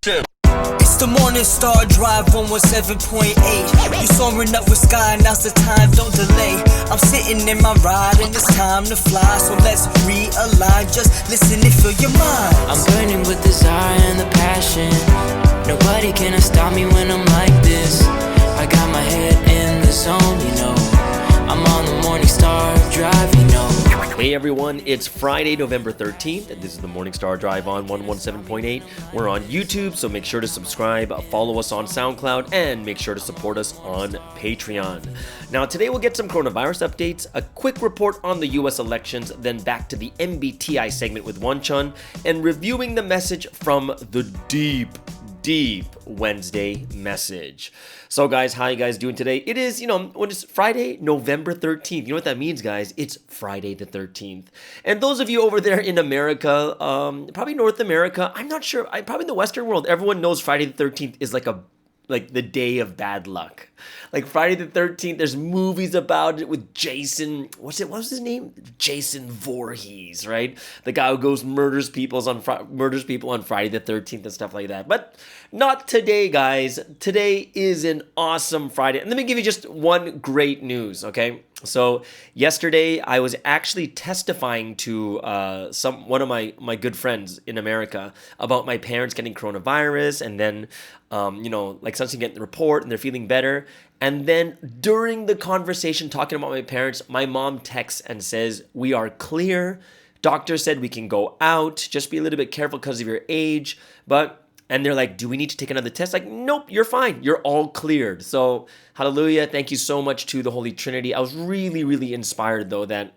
It's the Morning Star Drive 117.8. You soaring up with sky, now's the time, don't delay. I'm sitting in my ride and it's time to fly. So let's realign, just listen and fill your mind. I'm burning with desire and the passion. Nobody can stop me when I'm like this. I got my head in the zone, you know. I'm on the Morning Star Drive, you know. Hey everyone, it's Friday, November 13th, and this is the Morning Star Drive on 117.8. We're on YouTube, so make sure to subscribe, follow us on SoundCloud, and make sure to support us on Patreon. Now, today we'll get some coronavirus updates, a quick report on the US elections, then back to the MBTI segment with Wanchun, and reviewing the message from the deep Wednesday message. So guys, how you guys doing today? It is, when it's Friday, November 13th. You know what that means, guys? It's Friday the 13th. And those of you over there in America, probably North America, I'm not sure, probably the Western world, everyone knows Friday the 13th is like the day of bad luck. Like Friday the 13th, there's movies about it with Jason, what was his name? Jason Voorhees, right? The guy who goes murders people on Friday the 13th and stuff like that. But not today, guys. Today is an awesome Friday. And let me give you just one great news, okay? So yesterday, I was actually testifying to one of my good friends in America about my parents getting coronavirus, and then since getting the report and they're feeling better. And then during the conversation talking about my parents, my mom texts and says, "We are clear. Doctor said we can go out. Just be a little bit careful because of your age." And they're like, "Do we need to take another test?" Like, nope, you're fine. You're all cleared. So, hallelujah. Thank you so much to the Holy Trinity. I was really, really inspired, though, that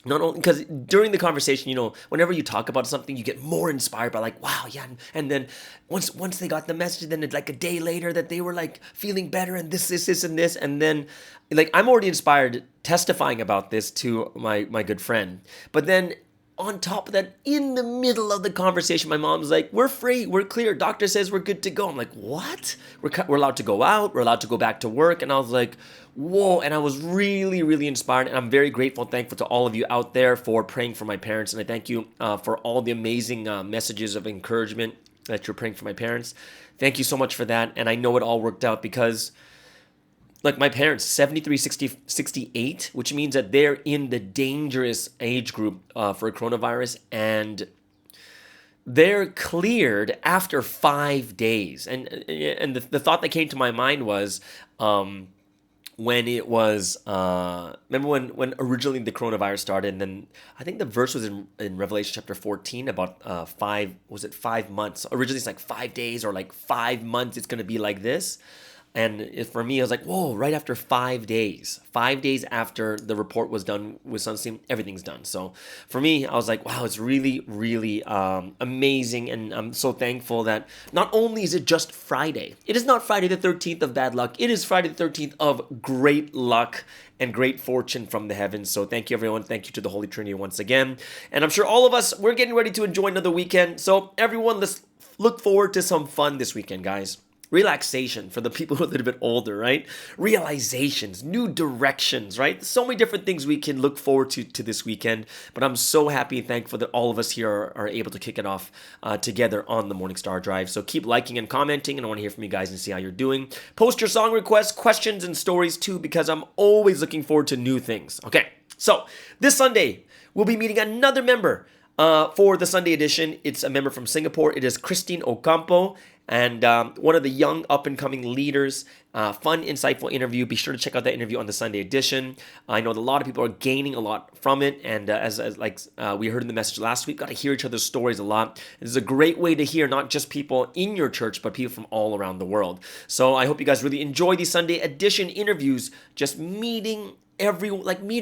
not only because during the conversation, whenever you talk about something, you get more inspired by like, wow, yeah. And then once they got the message, then like a day later that they were like feeling better and this, and this. And then like, I'm already inspired testifying about this to my good friend. But then on top of that, in the middle of the conversation, my mom's like, "We're free, we're clear. Doctor says we're good to go." I'm like, "What? We're allowed to go out. We're allowed to go back to work." And I was like, whoa. And I was really, really inspired. And I'm very grateful and thankful to all of you out there for praying for my parents. And I thank you for all the amazing messages of encouragement that you're praying for my parents. Thank you so much for that. And I know it all worked out because like my parents, 73, 60, 68, which means that they're in the dangerous age group for coronavirus, and they're cleared after 5 days. And the thought that came to my mind was when it was, remember when originally the coronavirus started, and then I think the verse was in Revelation chapter 14 about 5 months? Originally it's like 5 days or like 5 months it's going to be like this. And for me, I was like, whoa, right after 5 days after the report was done with Sunstein, everything's done. So for me, I was like, wow, it's really, really amazing. And I'm so thankful that not only is it just Friday, it is not Friday the 13th of bad luck. It is Friday the 13th of great luck and great fortune from the heavens. So thank you, everyone. Thank you to the Holy Trinity once again. And I'm sure all of us, we're getting ready to enjoy another weekend. So everyone, let's look forward to some fun this weekend, guys. Relaxation for the people who are a little bit older, right? Realizations, new directions, right? So many different things we can look forward to this weekend. But I'm so happy and thankful that all of us here are able to kick it off together on the Morning Star Drive. So keep liking and commenting, and I want to hear from you guys and see how you're doing. Post your song requests, questions, and stories too, because I'm always looking forward to new things. Okay, so this Sunday, we'll be meeting another member for the Sunday edition. It's a member from Singapore. It is Christine Ocampo. And one of the young up-and-coming leaders. Fun, insightful interview. Be sure to check out that interview on the Sunday edition. I know that a lot of people are gaining a lot from it, and as we heard in the message last week, got to hear each other's stories a lot. This is a great way to hear not just people in your church, but people from all around the world. So I hope you guys really enjoy these Sunday edition interviews, just meeting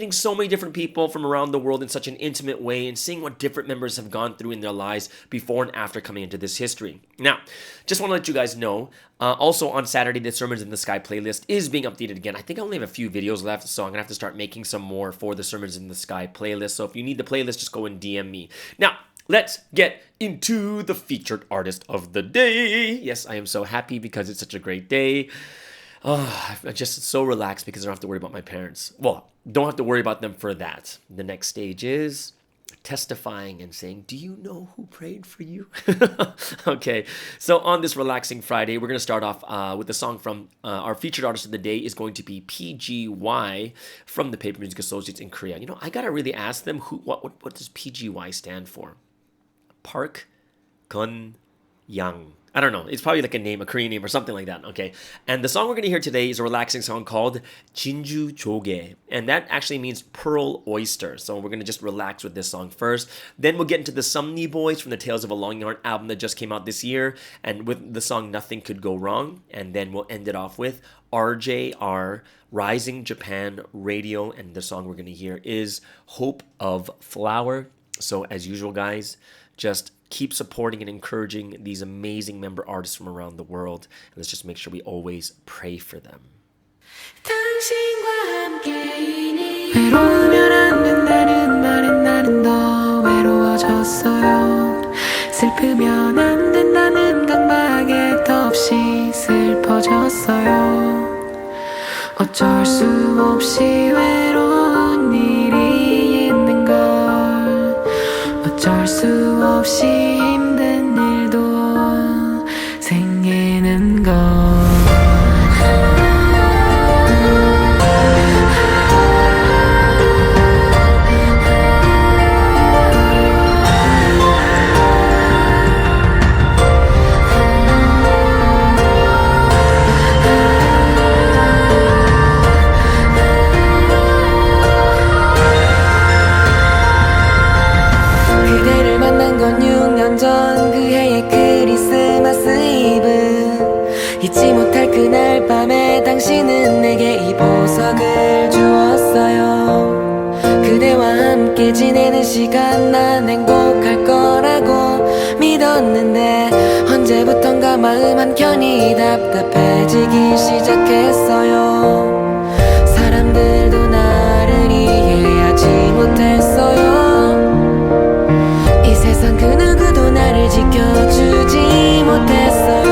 so many different people from around the world in such an intimate way, and seeing what different members have gone through in their lives before and after coming into this history. Now, just want to let you guys know, also on Saturday, the Sermons in the Sky playlist is being updated again. I think I only have a few videos left, so I'm going to have to start making some more for the Sermons in the Sky playlist. So if you need the playlist, just go and DM me. Now, let's get into the featured artist of the day. Yes, I am so happy because it's such a great day. Oh, I'm just so relaxed because I don't have to worry about my parents. Well, don't have to worry about them for that. The next stage is testifying and saying, do you know who prayed for you? Okay, so on this relaxing Friday, we're going to start off with the song from our featured artist of the day is going to be PGY from the Paper Music Associates in Korea. You know, I got to really ask them, what does PGY stand for? Park Gun Yang. I don't know. It's probably like a name, a Korean name or something like that. Okay. And the song we're going to hear today is a relaxing song called Jinju Joge. And that actually means pearl oyster. So we're going to just relax with this song first. Then we'll get into the Sumney Boys from the Tales of a Long Yarn album that just came out this year. And with the song Nothing Could Go Wrong. And then we'll end it off with RJR, Rising Japan Radio. And the song we're going to hear is Hope of Flower. So as usual, guys, just keep supporting and encouraging these amazing member artists from around the world. And let's just make sure we always pray for them. 당신과 함께이니 외로우면 안 된다는 말은 나는 더 외로워졌어요. 슬프면 안 된다는 강박에 덧없이 슬퍼졌어요. 어쩔 수 없이 외로운 일이 있는 걸 어쩔 수 없이 힘든 일도 생기는 걸 잊지 못할 그날 밤에 당신은 내게 이 보석을 주었어요. 그대와 함께 지내는 시간 난 행복할 거라고 믿었는데 언제부턴가 마음 한켠이 답답해지기 시작했어요. 사람들도 나를 이해하지 못했어요. 이 세상 그 누구도 나를 지켜주지 못했어요.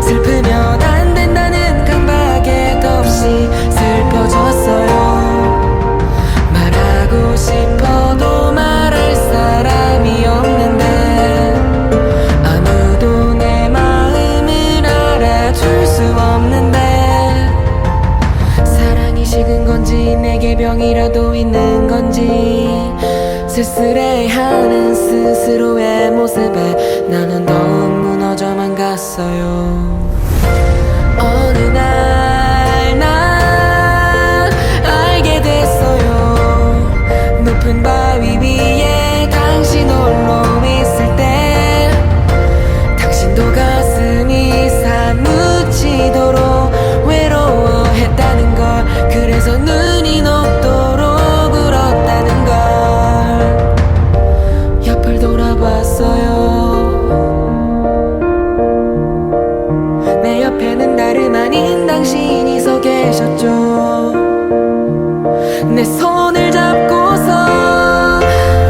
슬프면 안 된다는 강박에 덧없이 슬퍼졌어요. 말하고 싶어도 말할 사람이 없는데 아무도 내 마음을 알아줄 수 없는데 사랑이 식은 건지 내게 병이라도 있는 건지 쓸쓸해하는 스스로의 모습에 나는 더욱 무너져만 갔어요. 어느 날 나 알게 됐어요. 높은 바위 위에 당신 홀로 있을 때 당신도 가슴이 사무치도록 외로워했다는 걸 그래서 눈이 녹도록 울었다는 걸 옆을 돌아봤어요. 내 옆에는 다름 아닌 당신이 서 계셨죠. 내 손을 잡고서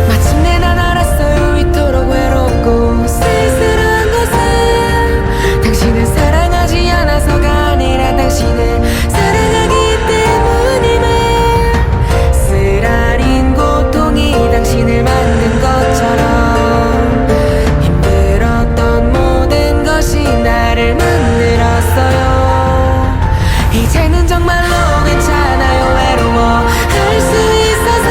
마침내 난 알았어요. 이토록 외롭고 쓸쓸한 것은 당신을 사랑하지 않아서가 아니라 당신을 사랑하기 때문임을 쓰라린 고통이 당신을 만든 것처럼 힘들었던 모든 것이 나를 만들었어요. 이제는 정말로 괜찮아요. 외로워할 수 있어서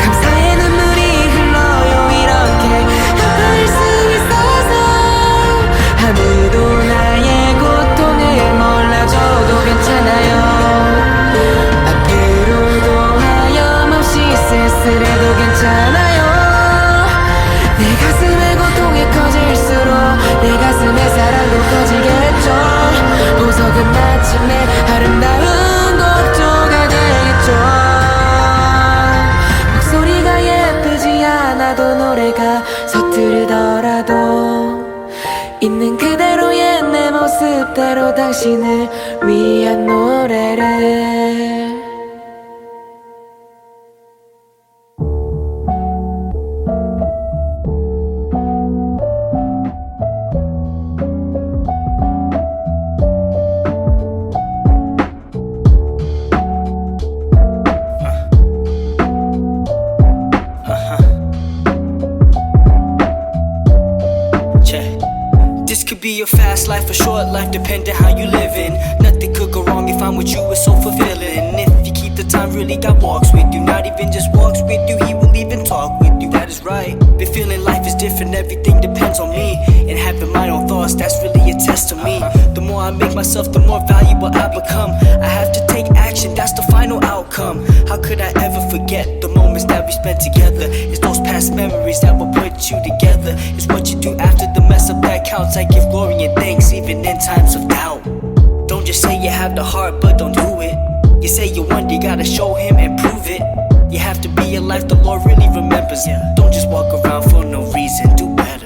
감사의 눈물이 흘러요. 이렇게 아파할 수 있어서 아무도 나의 고통을 몰라줘도 괜찮아요. 앞으로도 하염없이 쓸쓸해도 괜찮아요. 내 가슴의 고통이 커질수록 내 가슴의 사랑도 커지겠죠. 보석은 마침내 아름다운 곡조가 되겠죠. 목소리가 예쁘지 않아도 노래가 서투르더라도 있는 그대로의 내 모습대로 당신을 위한 노래를 be a fast life or short life, depending how you living. Nothing could go wrong if I'm with you, it's so fulfilling. If you keep the time, really God walks with you. Not even just walks with you, He will even talk with you. That is right. Been feeling life is different, everything depends on me. And having my own thoughts, that's really a test to me. The more I make myself, the more valuable I become. I have to take action, that's the final outcome. How could I ever forget the moments that we spent together? It's those past memories that will put you together. It's what you do after the mess up that counts. I give glory and thanks even in times of doubt. Don't just say you have the heart but don't do it. You say you want, you gotta show Him and prove it. You have to be a life the Lord really remembers. Don't just walk around for no reason, do better.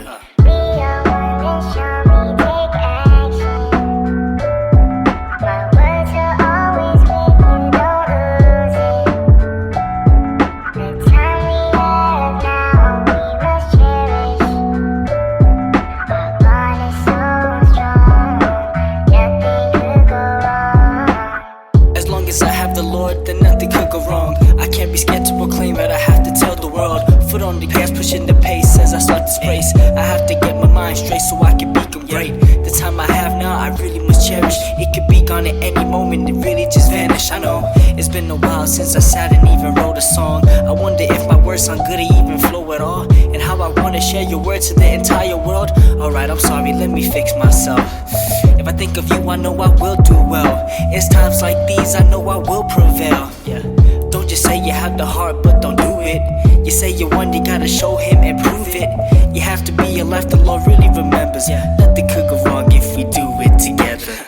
As I have the Lord, then nothing could go wrong. I can't be scared to proclaim it, I have to tell the world. Foot on the gas, pushing the pace as I start this race. I have to get my mind straight so I can become great. The time I have now, I really must cherish. It could be gone at any moment, it really just vanish. I know, it's been a while since I sat and even wrote a song. I wonder if my words sound good or even flow at all. And how I wanna share your words to the entire world. Alright, I'm sorry, let me fix myself. If I think of you, I know I will do well. It's times like these, I know I will prevail. Don't just say you have the heart, but don't do it. You say you want, you gotta show Him and prove it. You have to be a life the Lord really remembers. Nothing could go wrong if we do it together.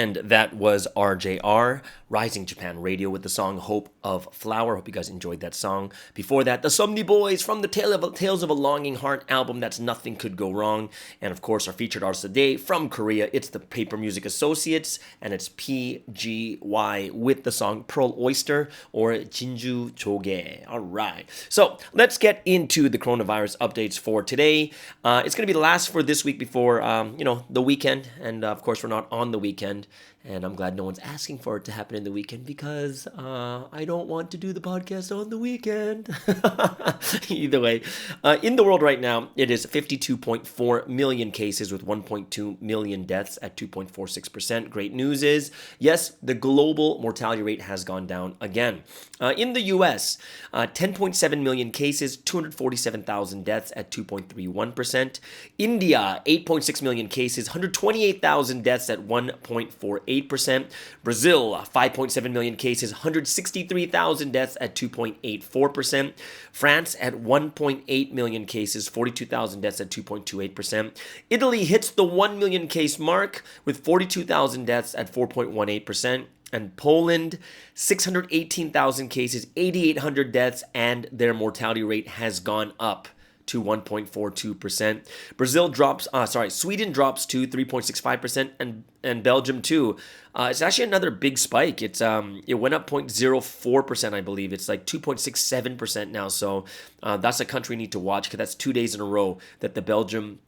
And that was RJR, Rising Japan Radio, with the song Hope of Flower. Hope you guys enjoyed that song. Before that, the Somni Boys from the Tales of a Longing Heart album, that's Nothing Could Go Wrong. And of course, our featured artist today from Korea, it's the Paper Music Associates, and it's PGY with the song Pearl Oyster or Jinju Choge. All right. So let's get into the coronavirus updates for today. It's going to be the last for this week before, the weekend. And of course, we're not on the weekend. And I'm glad no one's asking for it to happen in the weekend because I don't want to do the podcast on the weekend. Either way, in the world right now, it is 52.4 million cases with 1.2 million deaths at 2.46%. Great news is, yes, the global mortality rate has gone down again. In the U.S., 10.7 million cases, 247,000 deaths at 2.31%. India, 8.6 million cases, 128,000 deaths at 1.48%. Brazil, 5.7 million cases, 163,000 deaths at 2.84%. France at 1.8 million cases, 42,000 deaths at 2.28%. Italy hits the 1 million case mark with 42,000 deaths at 4.18%. And Poland, 618,000 cases, 8,800 deaths, and their mortality rate has gone up to 1.42%. Sweden drops to 3.65%, and Belgium too. It's actually another big spike. It went up 0.04%, I believe. It's like 2.67% now. So that's a country we need to watch because that's 2 days in a row that the Belgium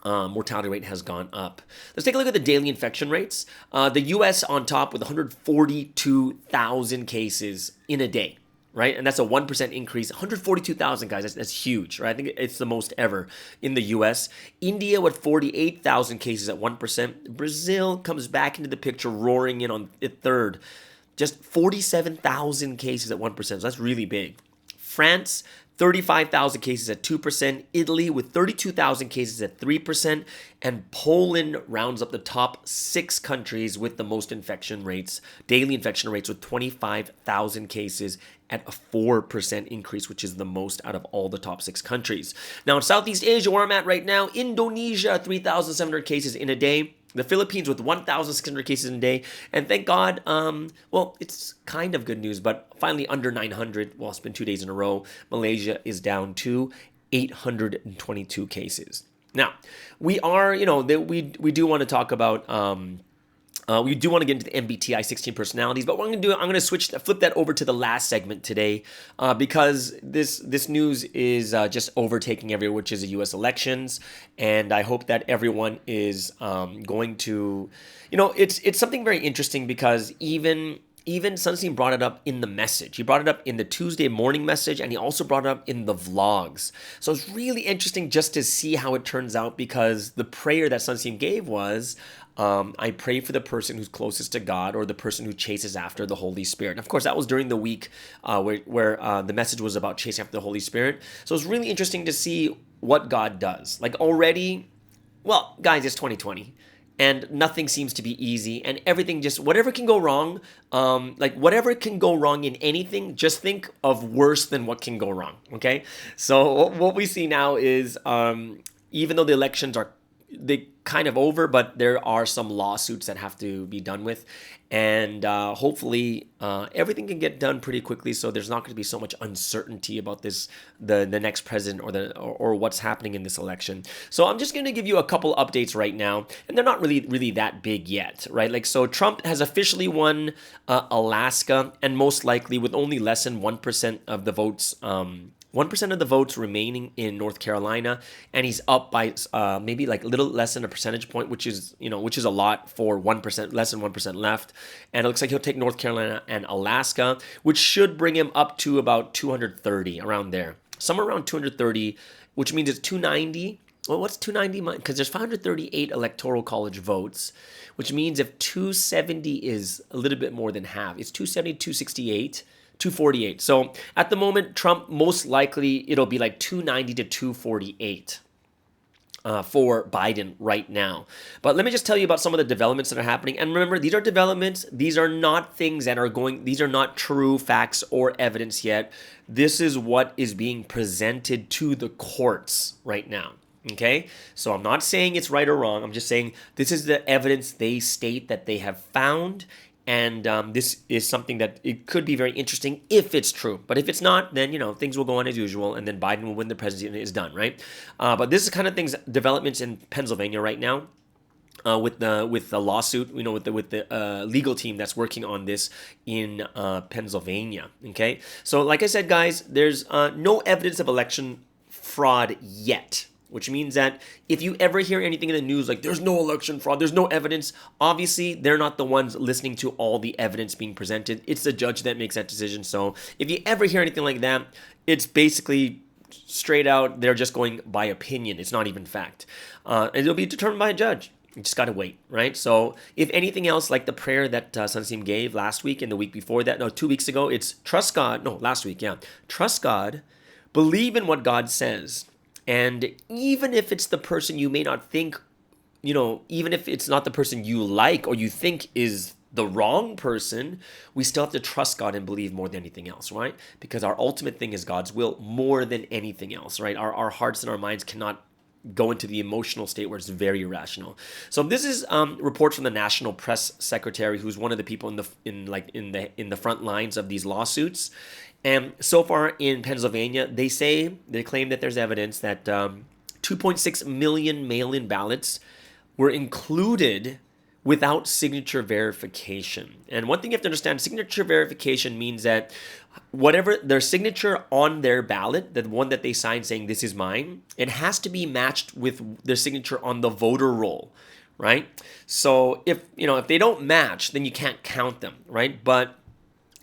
mortality rate has gone up. Let's take a look at the daily infection rates. The U.S. on top with 142,000 cases in a day. Right? And that's a 1% increase. 142,000, guys. That's huge, right? I think it's the most ever in the U.S. India with 48,000 cases at 1%. Brazil comes back into the picture, roaring in on third. Just 47,000 cases at 1%. So that's really big. France, 35,000 cases at 2%, Italy with 32,000 cases at 3%, and Poland rounds up the top 6 countries with the most daily infection rates with 25,000 cases at a 4% increase, which is the most out of all the top 6 countries. Now in Southeast Asia, where I'm at right now, Indonesia, 3,700 cases in a day. The Philippines with 1,600 cases in a day. And thank God, it's kind of good news, but finally under 900. Well, it's been 2 days in a row. Malaysia is down to 822 cases. Now, we are, we do want to talk about... we do want to get into the MBTI 16 personalities, but what I'm going to do, I'm going to flip that over to the last segment today because this news is just overtaking everywhere, which is the U.S. elections, and I hope that everyone is going to, it's something very interesting because even Sunstein brought it up in the message. He brought it up in the Tuesday morning message, and he also brought it up in the vlogs. So it's really interesting just to see how it turns out because the prayer that Sunstein gave was, I pray for the person who's closest to God or the person who chases after the Holy Spirit. And of course, that was during the week where the message was about chasing after the Holy Spirit. So it's really interesting to see what God does. Like already, well, guys, it's 2020. And nothing seems to be easy, and everything whatever can go wrong, whatever can go wrong in anything, just think of worse than what can go wrong, okay? So what we see now is, even though the elections are kind of over, but there are some lawsuits that have to be done with, and hopefully everything can get done pretty quickly, so there's not going to be so much uncertainty about the next president or what's happening in this election. So I'm just going to give you a couple updates right now, and they're not really that big yet, right? So Trump has officially won Alaska, and most likely with only less than 1% of the votes 1% of the votes remaining in North Carolina, and he's up by maybe like a little less than a percentage point, which is a lot for 1%, less than 1% left. And it looks like he'll take North Carolina and Alaska, which should bring him up to about 230, around there. Somewhere around 230, which means it's 290. Well, what's 290? Because there's 538 electoral college votes, which means if 270 is a little bit more than half, it's 270, 268. 248. So at the moment, Trump, most likely it'll be like 290 to 248 for Biden right now. But let me just tell you about some of the developments that are happening. And remember, these are developments. These are not things that are these are not true facts or evidence yet. This is what is being presented to the courts right now. Okay, so I'm not saying it's right or wrong. I'm just saying this is the evidence they state that they have found, and this is something that it could be very interesting if it's true. But if it's not, then things will go on as usual, and then Biden will win the presidency and it's done, right? But this is kind of developments in Pennsylvania right now. With the lawsuit, with the legal team that's working on this in Pennsylvania. Okay, so like I said, guys, there's no evidence of election fraud yet. Which means that if you ever hear anything in the news like there's no election fraud, there's no evidence, obviously they're not the ones listening to all the evidence being presented. It's the judge that makes that decision. So if you ever hear anything like that, it's basically straight out, they're just going by opinion. It's not even fact. And it'll be determined by a judge. You just got to wait, right? So if anything else, like the prayer that Sunseam gave last week and the week before that, no, 2 weeks ago, it's trust God. No, last week, yeah. Trust God, believe in what God says. And even if it's the person you may not think, even if it's not the person you like or you think is the wrong person, we still have to trust God and believe more than anything else, right? Because our ultimate thing is God's will more than anything else, right? Our hearts and our minds cannot go into the emotional state where it's very irrational. So this is reports from the National Press Secretary, who's one of the people in the front lines of these lawsuits. And so far in Pennsylvania, they claim that there's evidence that 2.6 million mail-in ballots were included without signature verification. And one thing you have to understand, signature verification means that whatever their signature on their ballot, the one that they sign saying this is mine, it has to be matched with their signature on the voter roll, right? So if they don't match, then you can't count them, right? But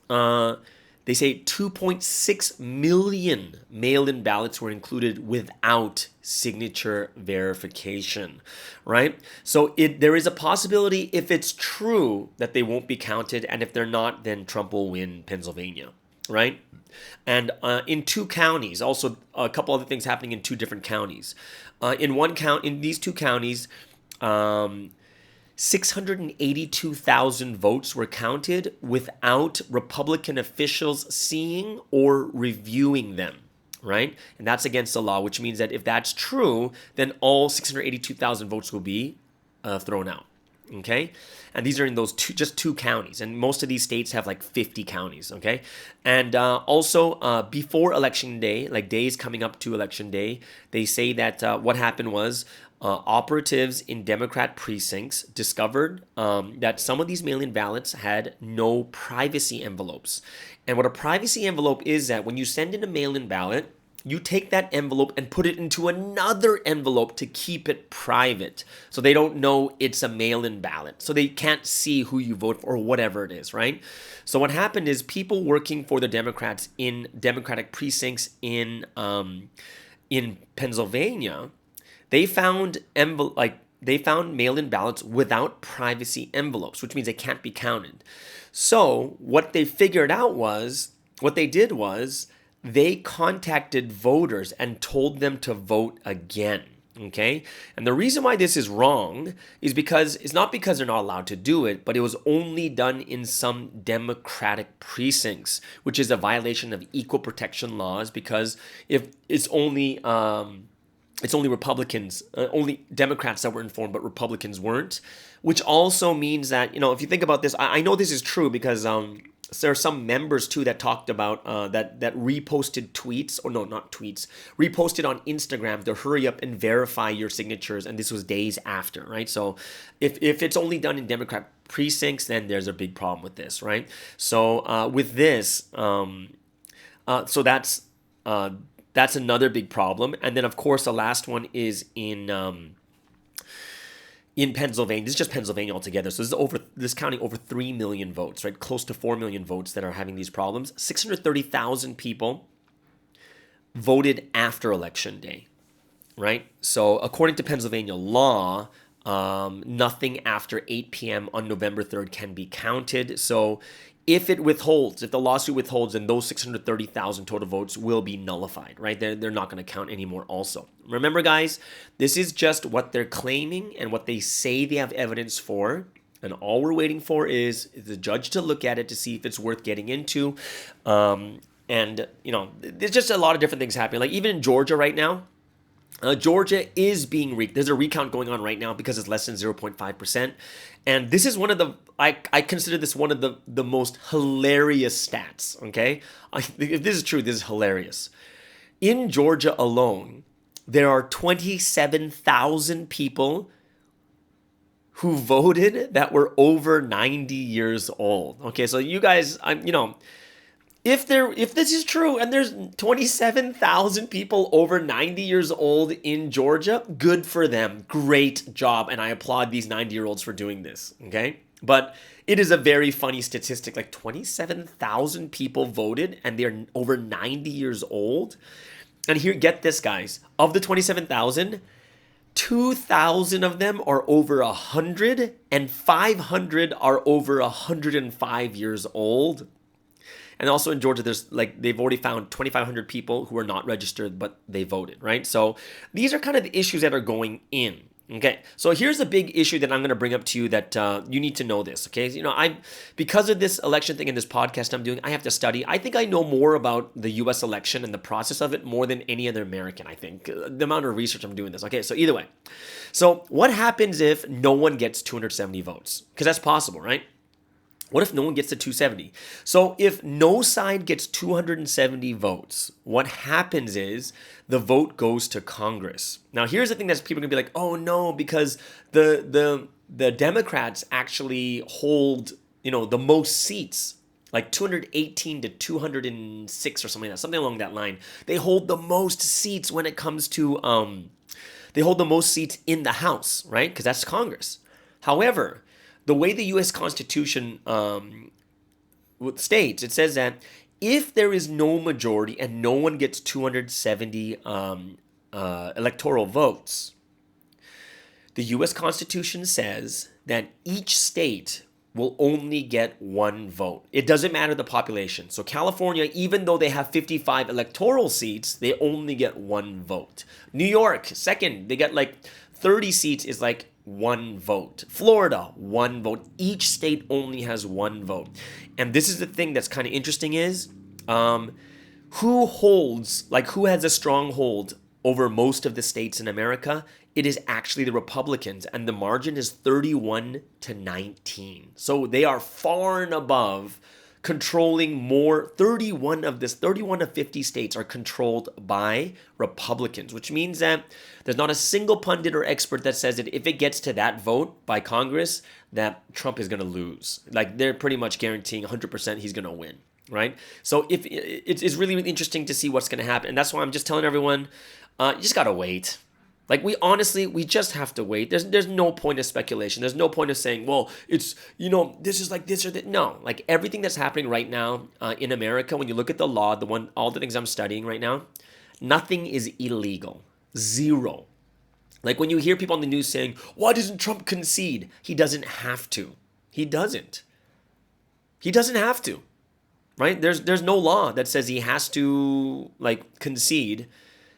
they say 2.6 million mail-in ballots were included without signature verification, right? So there is a possibility, if it's true, that they won't be counted, and if they're not, then Trump will win Pennsylvania, right? And in 2 counties, also a couple other things happening in 2 different counties. In these 2 counties, 682,000 votes were counted without Republican officials seeing or reviewing them, right? And that's against the law, which means that if that's true, then all 682,000 votes will be thrown out, okay? And these are in those just 2 counties, and most of these states have like 50 counties, okay? And also before Election Day, like days coming up to Election Day, they say that what happened was operatives in Democrat precincts discovered that some of these mail-in ballots had no privacy envelopes. And what a privacy envelope is, that when you send in a mail-in ballot, you take that envelope and put it into another envelope to keep it private. So they don't know it's a mail-in ballot. So they can't see who you vote for or whatever it is, right? So what happened is people working for the Democrats in Democratic precincts in Pennsylvania, they found mail-in ballots without privacy envelopes, which means they can't be counted. So what they did was they contacted voters and told them to vote again. Okay? And the reason why this is wrong is because it's not because they're not allowed to do it, but it was only done in some Democratic precincts, which is a violation of equal protection laws, because if it's only Republicans, only Democrats that were informed, but Republicans weren't, which also means that, if you think about this, I know this is true because there are some members too that talked about that reposted tweets, or no, not tweets, reposted on Instagram to hurry up and verify your signatures, and this was days after, right? So if it's only done in Democrat precincts, then there's a big problem with this, right? So with this, so that's another big problem. And then, of course, the last one is in Pennsylvania. This is just Pennsylvania altogether. So this is counting over 3 million votes, right? Close to 4 million votes that are having these problems. 630,000 people voted after Election Day, right? So according to Pennsylvania law, nothing after 8 p.m. on November 3rd can be counted. So if the lawsuit withholds, then those 630,000 total votes will be nullified, right? They're not going to count anymore also. Remember, guys, this is just what they're claiming and what they say they have evidence for. And all we're waiting for is the judge to look at it to see if it's worth getting into. And, there's just a lot of different things happening. Like even in Georgia right now, Georgia is being there's a recount going on right now because it's less than 0.5%. And this is one of the, I consider this one of the most hilarious stats, okay? If this is true, this is hilarious. In Georgia alone, there are 27,000 people who voted that were over 90 years old. Okay, so you guys, if this is true and there's 27,000 people over 90 years old in Georgia, good for them. Great job. And I applaud these 90-year-olds for doing this, okay? But it is a very funny statistic. Like 27,000 people voted and they're over 90 years old. And here, get this, guys. Of the 27,000, 2,000 of them are over 100 and 500 are over 105 years old. And also in Georgia, they've already found 2,500 people who are not registered, but they voted, right? So these are kind of the issues that are going in. Okay, so here's a big issue that I'm going to bring up to you that you need to know this, okay? Because of this election thing and this podcast I'm doing, I have to study. I think I know more about the U.S. election and the process of it more than any other American, I think. The amount of research I'm doing this. Okay, so either way. So what happens if no one gets 270 votes? Because that's possible, right? What if no one gets to 270? So if no side gets 270 votes, what happens is the vote goes to Congress. Now, here's the thing that people are going to be like, oh no, because the Democrats actually hold, the most seats, like 218 to 206 or something like that, something along that line. They hold the most seats when it comes to, they hold the most seats in the House, right? Because that's Congress. However, the way the U.S. Constitution states, it says that if there is no majority and no one gets 270 electoral votes, the U.S. Constitution says that each state will only get one vote. It doesn't matter the population. So California, even though they have 55 electoral seats, they only get one vote. New York, second, they get like 30 seats is like one vote. Florida, one vote. Each state only has one vote. And this is the thing that's kind of interesting is who has a stronghold over most of the states in America? It is actually the Republicans, and the margin is 31 to 19. So they are far and above controlling more. 31 of 50 states are controlled by Republicans, which means that there's not a single pundit or expert that says that if it gets to that vote by Congress, that Trump is going to lose. Like they're pretty much guaranteeing 100% he's going to win, right? So if it's really interesting to see what's going to happen. And that's why I'm just telling everyone, you just got to wait. Like we just have to wait. There's no point of speculation. There's no point of saying, well, it's, this is like this or that. No, like everything that's happening right now in America, when you look at the law, all the things I'm studying right now, nothing is illegal. Zero. Like when you hear people on the news saying, why doesn't Trump concede? He doesn't have to. He doesn't. He doesn't have to, right? There's no law that says he has to concede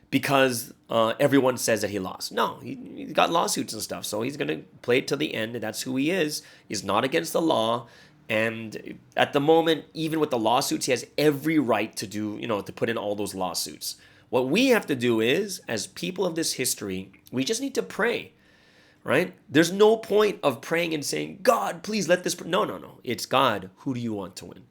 because everyone says that he lost. No, he got lawsuits and stuff, so he's going to play it till the end, and that's who he is. He's not against the law, and at the moment, even with the lawsuits, he has every right to do, to put in all those lawsuits. What we have to do is, as people of this history, we just need to pray, right? There's no point of praying and saying, God, please let this... No. It's God, who do you want to win?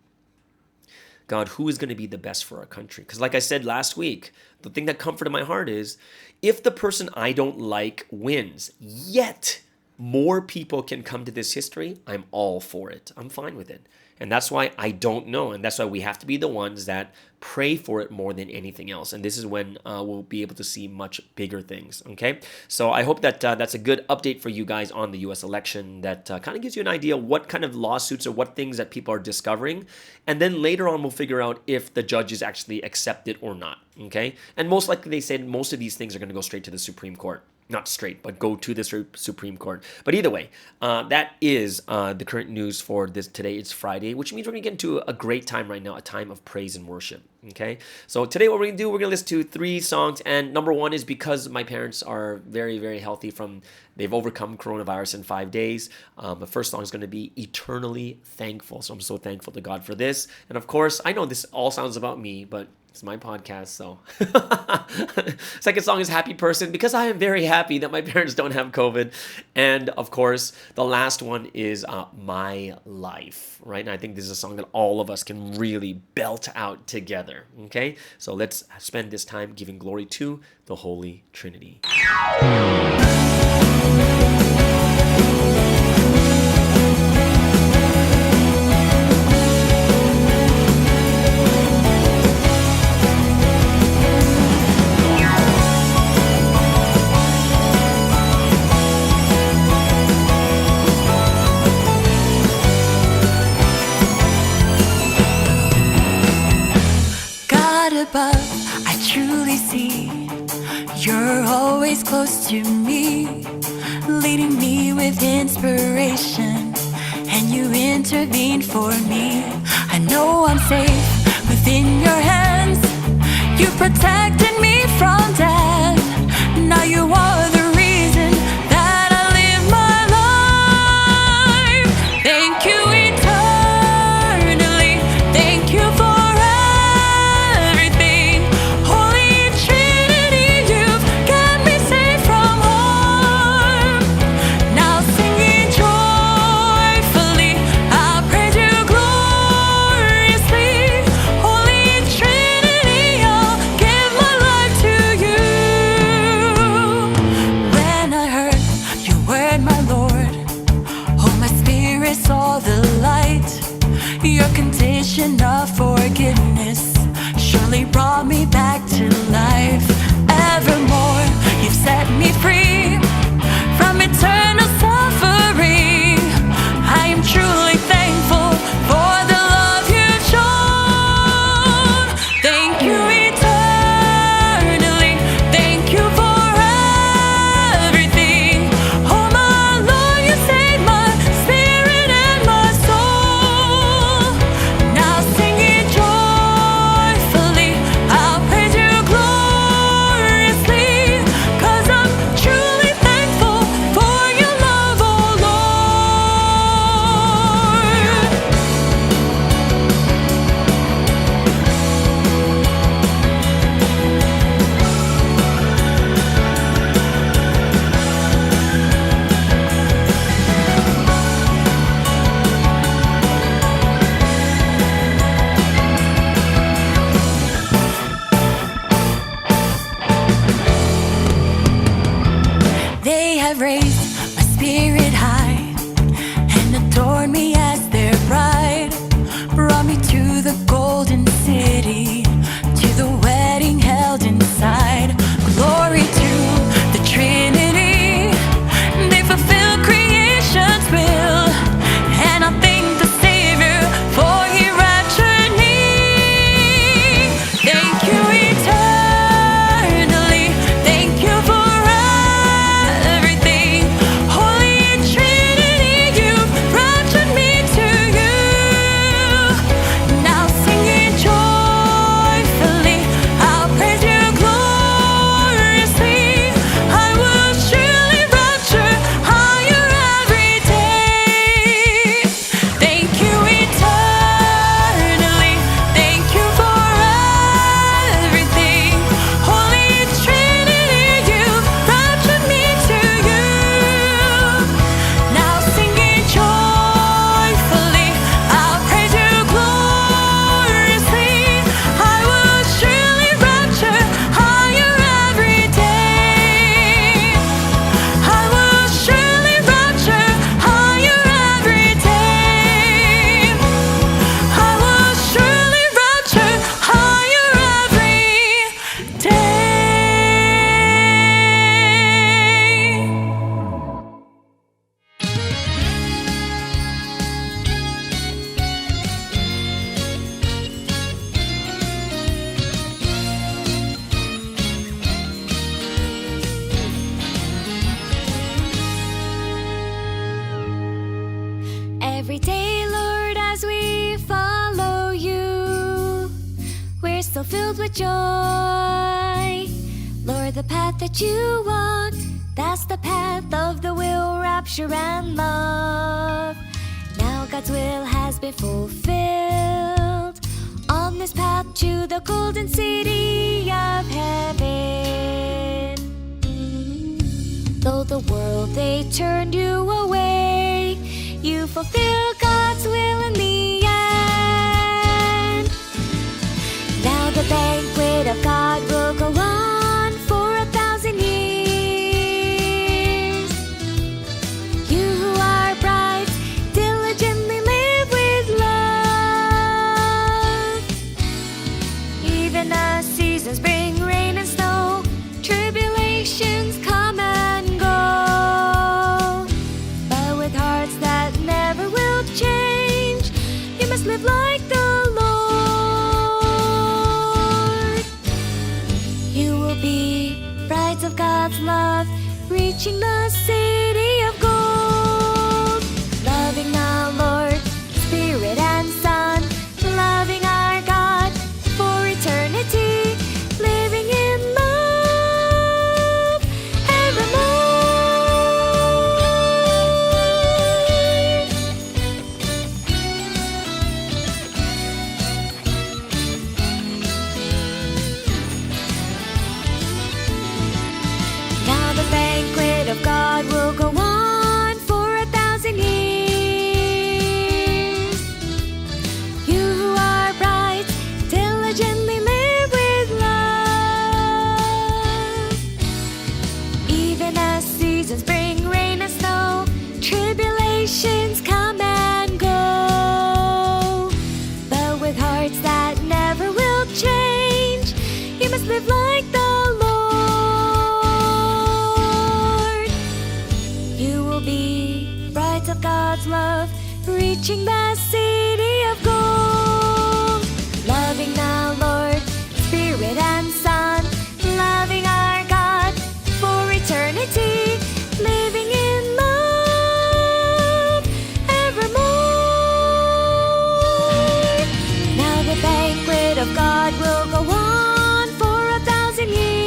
God, who is going to be the best for our country? Because like I said last week, the thing that comforted my heart is if the person I don't like wins, yet more people can come to this history, I'm all for it. I'm fine with it. And that's why I don't know. And that's why we have to be the ones that pray for it more than anything else. And this is when we'll be able to see much bigger things. Okay. So I hope that that's a good update for you guys on the U.S. election that kind of gives you an idea what kind of lawsuits or what things that people are discovering. And then later on, we'll figure out if the judges actually accept it or not. Okay. And most likely they said most of these things are going to go straight to the Supreme Court. Not straight, but go to the Supreme Court. But either way, that is the current news for this today. It's Friday, which means we're going to get into a great time right now, a time of praise and worship. Okay, so today what we're going to do, we're going to listen to 3 songs. And number 1 is because my parents are very, very healthy they've overcome coronavirus in 5 days. The first song is going to be Eternally Thankful. So I'm so thankful to God for this. And of course, I know this all sounds about me, but It's my podcast, so. Second song is Happy Person, because I am very happy that my parents don't have COVID. And of course, the last one is My Life, right? And I think this is a song that all of us can really belt out together, okay? So let's spend this time giving glory to the Holy Trinity. Above, I truly see you're always close to me, leading me with inspiration, and you intervene for me. I know I'm safe within your hands. You protected me from death. Now you are the reason that I live my life. Thank you eternally. Thank you for of forgiveness surely brought me back to life. Evermore, you've set me free from eternal suffering. I am truly thankful for the love you've shown. Thank you eternally. Thank you for everything. Oh my Lord, you saved my spirit and my soul. Now singing joyfully, I'll praise you gloriously, 'cause I'm truly thankful for your love, oh Lord. They have raised my spirit high and adored me as their bride, brought me to the golden city, to the wedding held inside. Glory to the Trinity, they fulfill creation's will, and I thank the Savior for he raptured me. Thank you eternally, thank you for everything. Holy Trinity, you've raptured me to you. Now singing joyfully, I'll praise you gloriously. I will surely rapture higher every day. Thank you eternally, thank you for everything. Holy Trinity, you've raptured me to you. Now singing joyfully, I'll praise you gloriously. I will surely rapture higher every day. I will surely rapture higher every day. I will surely rapture higher every day. Every day, Lord, as we follow you, we're still filled with joy. Lord, the path that you walk, that's the path of the will, rapture, and love. Now God's will has been fulfilled on on this path to the golden city of heaven. Though the world they turned you away, you fulfill God's will in the end. Now the banquet of God will go on for 1,000 years. You who are brides, diligently live with love. Even as seasons bring rain and snow, tribulations come and go. But with hearts that never will change, you must live like the Lord. You will be brides of God's love, reaching the city of gold. Loving the Lord, Spirit and Son, loving our God for eternity, living in love evermore. Now the banquet of God will go on for 1,000 years. You who are brides, diligently live with love. Even as seasons bring rain and snow, tribulations come and go. But with hearts that never will change, you must live like the Lord. You will be brides of God's love, reaching the city of gold. Loving the Lord, Spirit and Son, loving our God for eternity, living in love evermore. Now the banquet of God will go on for 1,000 years.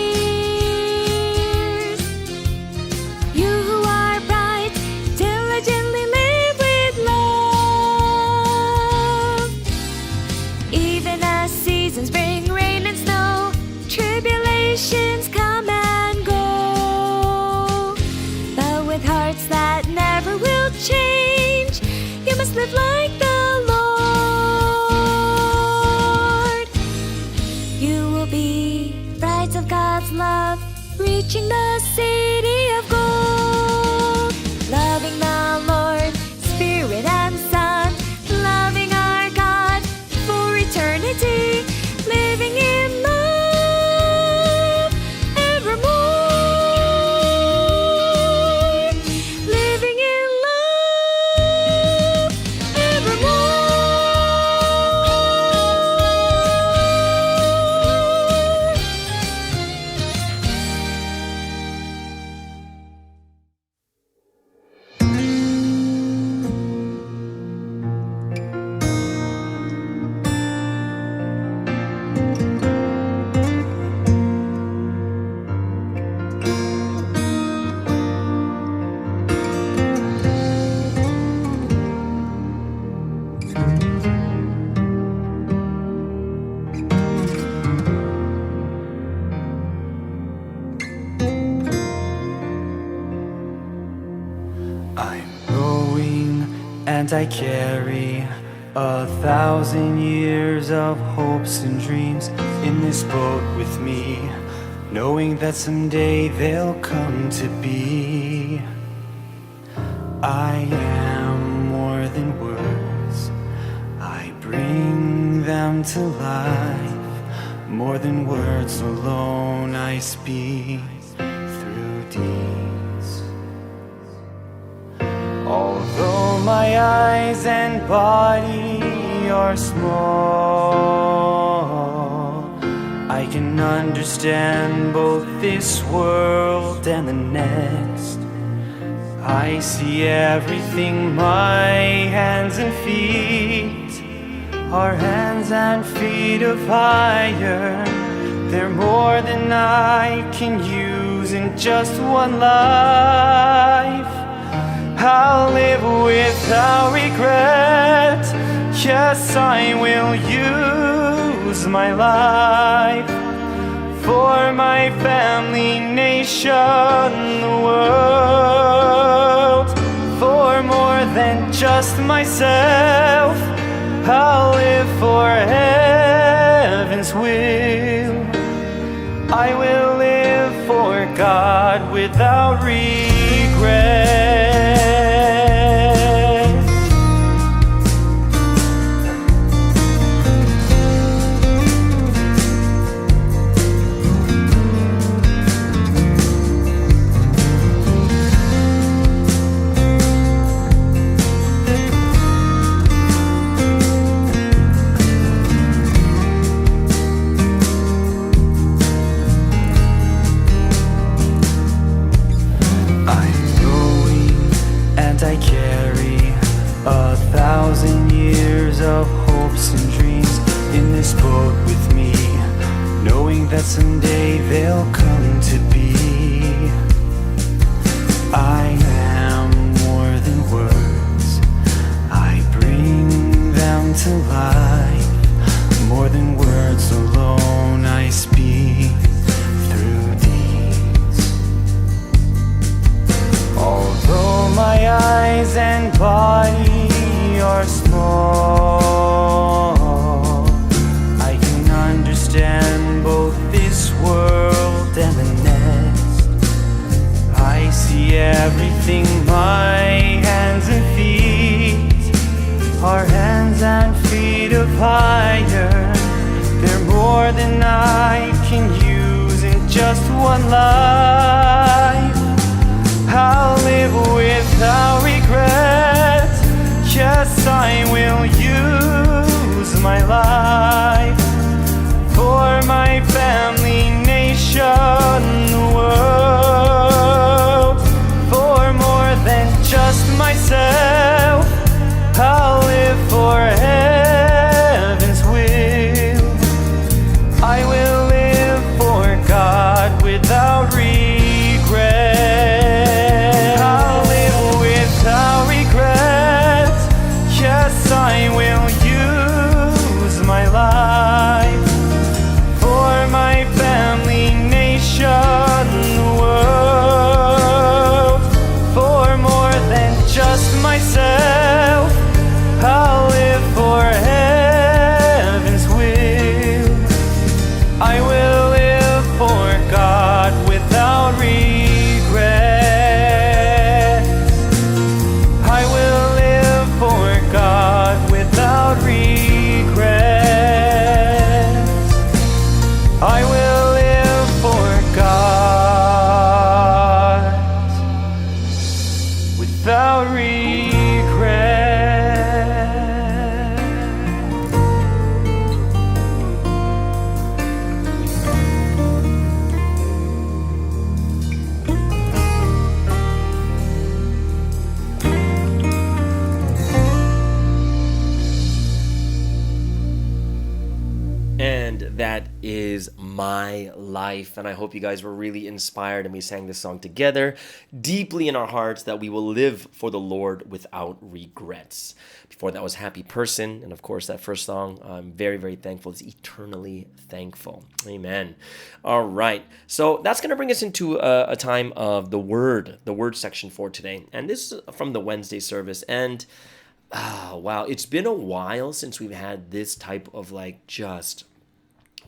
You who are bright, diligently live with love. Even as seasons bring rain and snow, tribulations come and go. But with hearts that never will change, you must live like the Lord. You will be brides of God's love, reaching the city of gold. Loving the Lord, Spirit and Son, loving our God for eternity, living in love evermore. Living in love I'm going and I carry 1,000 years of hopes and dreams in this boat with me, knowing that someday they'll come to be. I am more than words, I bring them to life. More than words alone, I speak through deeds. Although my eyes and body are small, I can understand both this world and the next. I see everything my hands and feet are hands and feet of fire. They're more than I can use in just one life. I'll live without regret. Yes, I will use my life for my family, nation, the world. For more than just myself, I'll live for heaven's will. I will live for God without regret. I carry 1,000 years of hopes and dreams in this book with me, knowing that someday they'll come to be. I am more than words, I bring them to life. More than words alone, I speak through deeds. Although my eyes and body are small, I can understand both this world and the next. I see everything, my hands and feet are hands and feet of iron. They're more than I can use in just one life. I'll live without regret. Yes, I will use my life for my family, nation, the world. For more than just myself, I'll live for heaven's will. I will live for God without regret. I will use my life for my family, nation, the world. For more than just myself, I'll live for heaven's will. I will live for God without regret. I will live for God without regret. I will live for God without regret. And that is my life. And I hope you guys were really inspired and we sang this song together deeply in our hearts that we will live for the Lord without regrets. Before that was Happy Person. And of course, that first song, I'm very, very thankful. It's Eternally Thankful. Amen. All right. So that's going to bring us into a time of the word section for today. And this is from the Wednesday service. And wow, it's been a while since we've had this type of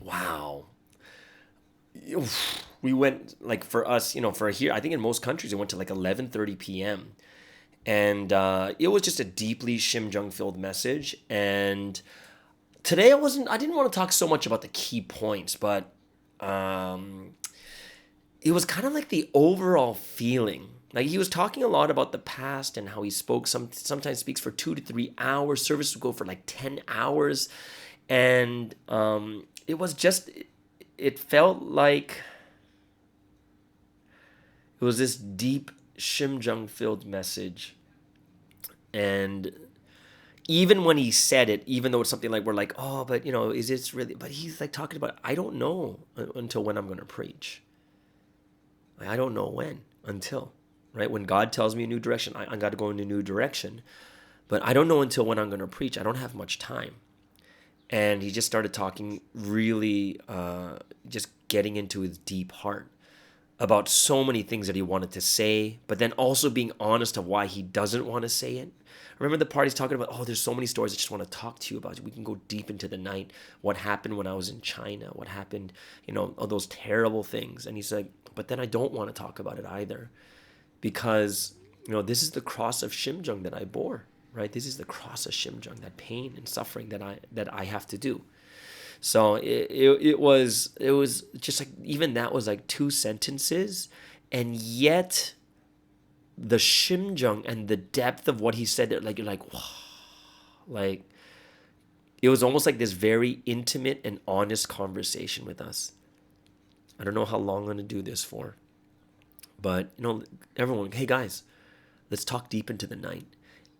wow. We went for us, for here, I think in most countries it went to 11:30 p.m. And it was just a deeply Shimjung filled message. And today I didn't want to talk so much about the key points, but it was kind of the overall feeling. He was talking a lot about the past and how he spoke, sometimes speaks for 2 to 3 hours. Service would go for 10 hours. And it was just, it felt like it was this deep Shimjung filled message. And even when he said it, even though it's something we're oh, but is this really, but he's talking about, I don't know until when I'm going to preach. I don't know until. Right? When God tells me a new direction, I got to go in a new direction. But I don't know until when I'm going to preach. I don't have much time. And he just started talking really, just getting into his deep heart about so many things that he wanted to say, but then also being honest of why he doesn't want to say it. Remember the part he's talking about, oh, there's so many stories I just want to talk to you about. We can go deep into the night. What happened when I was in China? What happened, all those terrible things. And he's like, but then I don't want to talk about it either, because, this is the cross of Shimjung that I bore, right? This is the cross of Shimjung, that pain and suffering that I have to do. So it was just like, even that was like 2 sentences, and yet the Shimjung and the depth of what he said, like you're like, wow, like it was almost like this very intimate and honest conversation with us. I don't know how long I'm gonna do this for, but everyone, hey guys, let's talk deep into the night.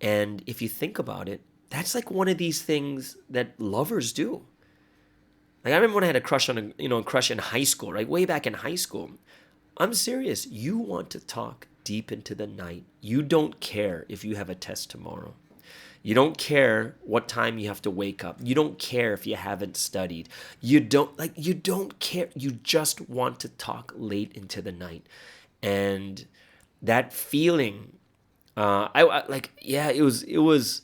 And if you think about it, that's like one of these things that lovers do. Like I remember when I had a crush on a crush in high school, right? Way back in high school. I'm serious. You want to talk deep into the night. You don't care if you have a test tomorrow. You don't care what time you have to wake up. You don't care if you haven't studied. You don't care. You just want to talk late into the night. And that feeling, it was,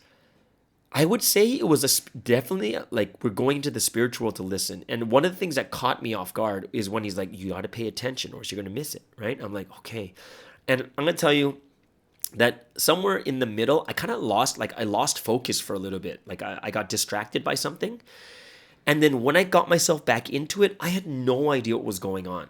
I would say it was definitely like we're going to the spiritual to listen. And one of the things that caught me off guard is when he's like, you got to pay attention or you're going to miss it, right? I'm like, okay. And I'm going to tell you that somewhere in the middle, I lost focus for a little bit. Like I got distracted by something. And then when I got myself back into it, I had no idea what was going on.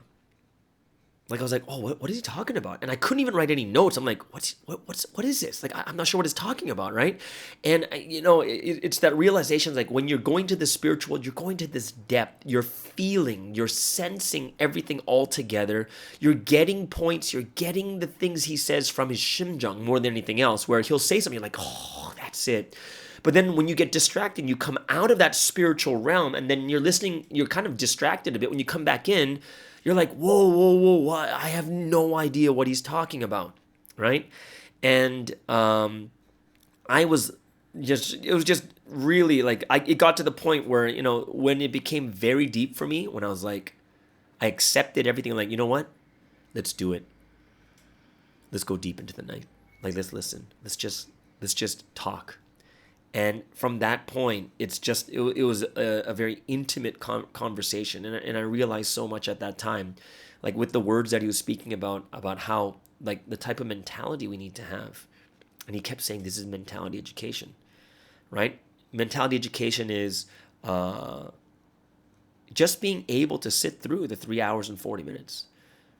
Like I was like, oh, what is he talking about? And I couldn't even write any notes. I'm like, what is this? Like I'm not sure what he's talking about, right? And it's that realization, like when you're going to the spiritual, you're going to this depth. You're feeling, you're sensing everything all together. You're getting points. You're getting the things he says from his Shimjung more than anything else. Where he'll say something, you're like, oh, that's it. But then when you get distracted, you come out of that spiritual realm, and then you're listening. You're kind of distracted a bit. When you come back in, you're like, whoa, I have no idea what he's talking about, right? And it was just really like, it got to the point where, when it became very deep for me, when I was like, I accepted everything, like, you know what? Let's do it. Let's go deep into the night. Like, let's listen. Let's just talk. And from that point, it was a very intimate conversation. And I realized so much at that time, like with the words that he was speaking about how, like, the type of mentality we need to have. And he kept saying, this is mentality education, right? Mentality education is just being able to sit through the 3 hours and 40 minutes,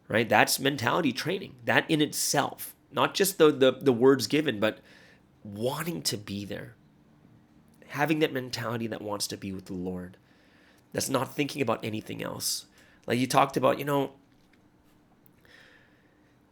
right? That's mentality training. That in itself, not just the words given, but wanting to be there. Having that mentality that wants to be with the Lord, that's not thinking about anything else. Like you talked about,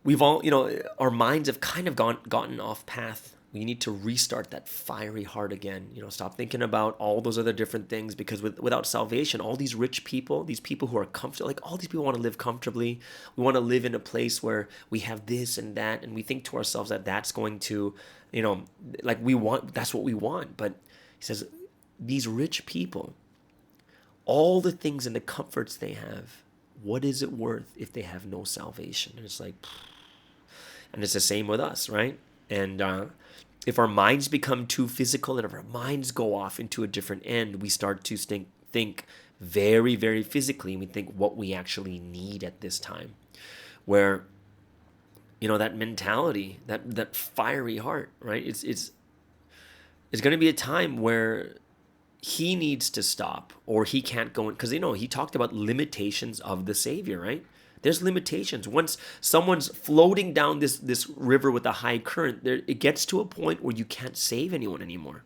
we've all, our minds have kind of gotten off path. We need to restart that fiery heart again. Stop thinking about all those other different things, because without salvation, all these rich people, these people who are comfortable, like all these people want to live comfortably. We want to live in a place where we have this and that, and we think to ourselves that that's going to, that's what we want. But he says, these rich people, all the things and the comforts they have, what is it worth if they have no salvation? And it's like, and it's the same with us, right? And if our minds become too physical, and if our minds go off into a different end, we start to think very, very physically, and we think what we actually need at this time. Where, that mentality, that fiery heart, right? It's going to be a time where he needs to stop, or he can't go in, because he talked about limitations of the Savior, right? There's limitations. Once someone's floating down this river with a high current, it gets to a point where you can't save anyone anymore,